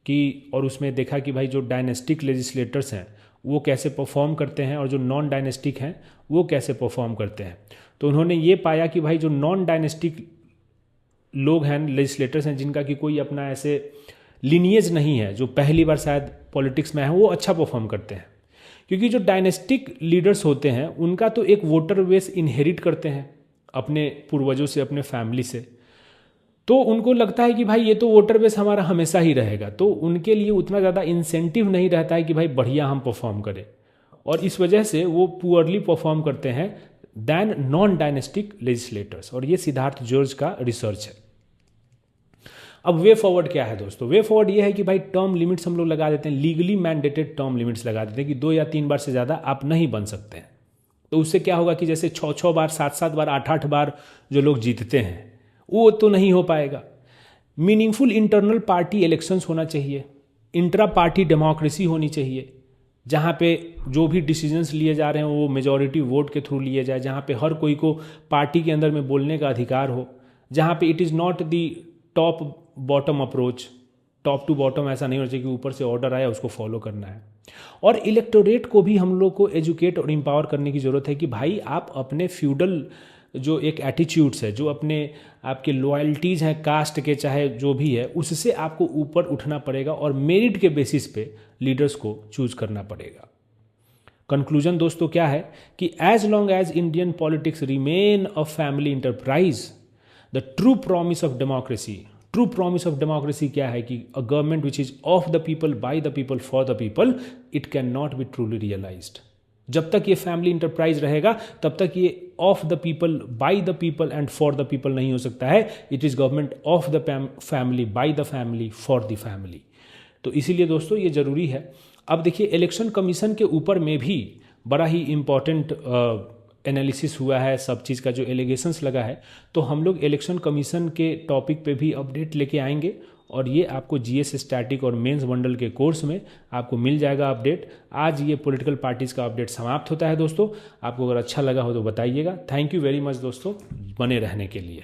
कि, और उसमें देखा कि भाई जो डायनेस्टिक लेजिस्लेटर्स हैं वो कैसे परफॉर्म करते हैं और जो नॉन डायनेस्टिक हैं वो कैसे परफॉर्म करते हैं। तो उन्होंने ये पाया कि भाई जो नॉन डायनेस्टिक लोग हैं, लेजिस्लेटर्स हैं, जिनका कि कोई अपना ऐसे लिनिएज नहीं है, जो पहली बार शायद पॉलिटिक्स में है, वो अच्छा परफॉर्म करते हैं। क्योंकि जो डायनेस्टिक लीडर्स होते हैं उनका तो एक वोटर बेस इनहेरिट करते हैं अपने पूर्वजों से, अपने फैमिली से, तो उनको लगता है कि भाई ये तो वोटर बेस हमारा हमेशा ही रहेगा, तो उनके लिए उतना ज़्यादा इंसेंटिव नहीं रहता है कि भाई बढ़िया हम परफॉर्म करें, और इस वजह से वो पुअरली परफॉर्म करते हैं दैन नॉन डायनेस्टिक लेजिस्लेटर्स। और ये सिद्धार्थ जॉर्ज का रिसर्च है। अब वे फॉरवर्ड क्या है दोस्तों? वे फॉरवर्ड ये है कि भाई टर्म लिमिट्स हम लोग लगा देते हैं, लीगली मैंडेटेड टर्म लिमिट्स लगा देते हैं कि 2 या 3 बार से ज़्यादा आप नहीं बन सकते हैं। तो उससे क्या होगा कि जैसे 6-6 बार, 7-7 बार, 8-8 बार जो लोग जीतते हैं वो तो नहीं हो पाएगा। मीनिंगफुल इंटरनल पार्टी इलेक्शंस होना चाहिए, इंट्रा पार्टी डेमोक्रेसी होनी चाहिए, जहाँ पे जो भी डिसीजंस लिए जा रहे हैं वो मेजॉरिटी वोट के थ्रू लिए जाए, जहाँ पे हर कोई को पार्टी के अंदर में बोलने का अधिकार हो, जहाँ पे it is not the top bottom approach, top to bottom ऐसा नहीं होना चाहिए कि ऊपर से ऑर्डर आया उसको फॉलो करना है। और इलेक्टोरेट को भी हम लोग को एजुकेट और एम्पावर करने की ज़रूरत है कि भाई आप अपने फ्यूडल जो एक एटीट्यूड्स है, जो अपने आपके लॉयल्टीज़ हैं कास्ट के, चाहे जो भी है, उससे आपको ऊपर उठना पड़ेगा और मेरिट के बेसिस पे लीडर्स को चूज करना पड़ेगा। कंक्लूजन दोस्तों क्या है कि as long as Indian politics remain a family enterprise, the true promise of democracy क्या है कि a government which is of the people, by the people, for the people, it can not be truly realised. जब तक ये फैमिली इंटरप्राइज रहेगा तब तक ये of the people, by the people and for the people नहीं हो सकता है। It is government of the family, by the family, for the family. तो इसीलिए दोस्तों ये जरूरी है। अब देखिए इलेक्शन कमीशन के ऊपर में भी बड़ा ही इम्पॉर्टेंट एनालिसिस हुआ है, सब चीज़ का जो एलिगेशंस लगा है, तो हम लोग इलेक्शन कमीशन के टॉपिक पे भी अपडेट लेके आएंगे और ये आपको जीएस स्टैटिक और मेंस बंडल के कोर्स में आपको मिल जाएगा अपडेट। आज ये पॉलिटिकल पार्टीज़ का अपडेट समाप्त होता है दोस्तों। आपको अगर अच्छा लगा हो तो बताइएगा। थैंक यू वेरी मच दोस्तों बने रहने के लिए।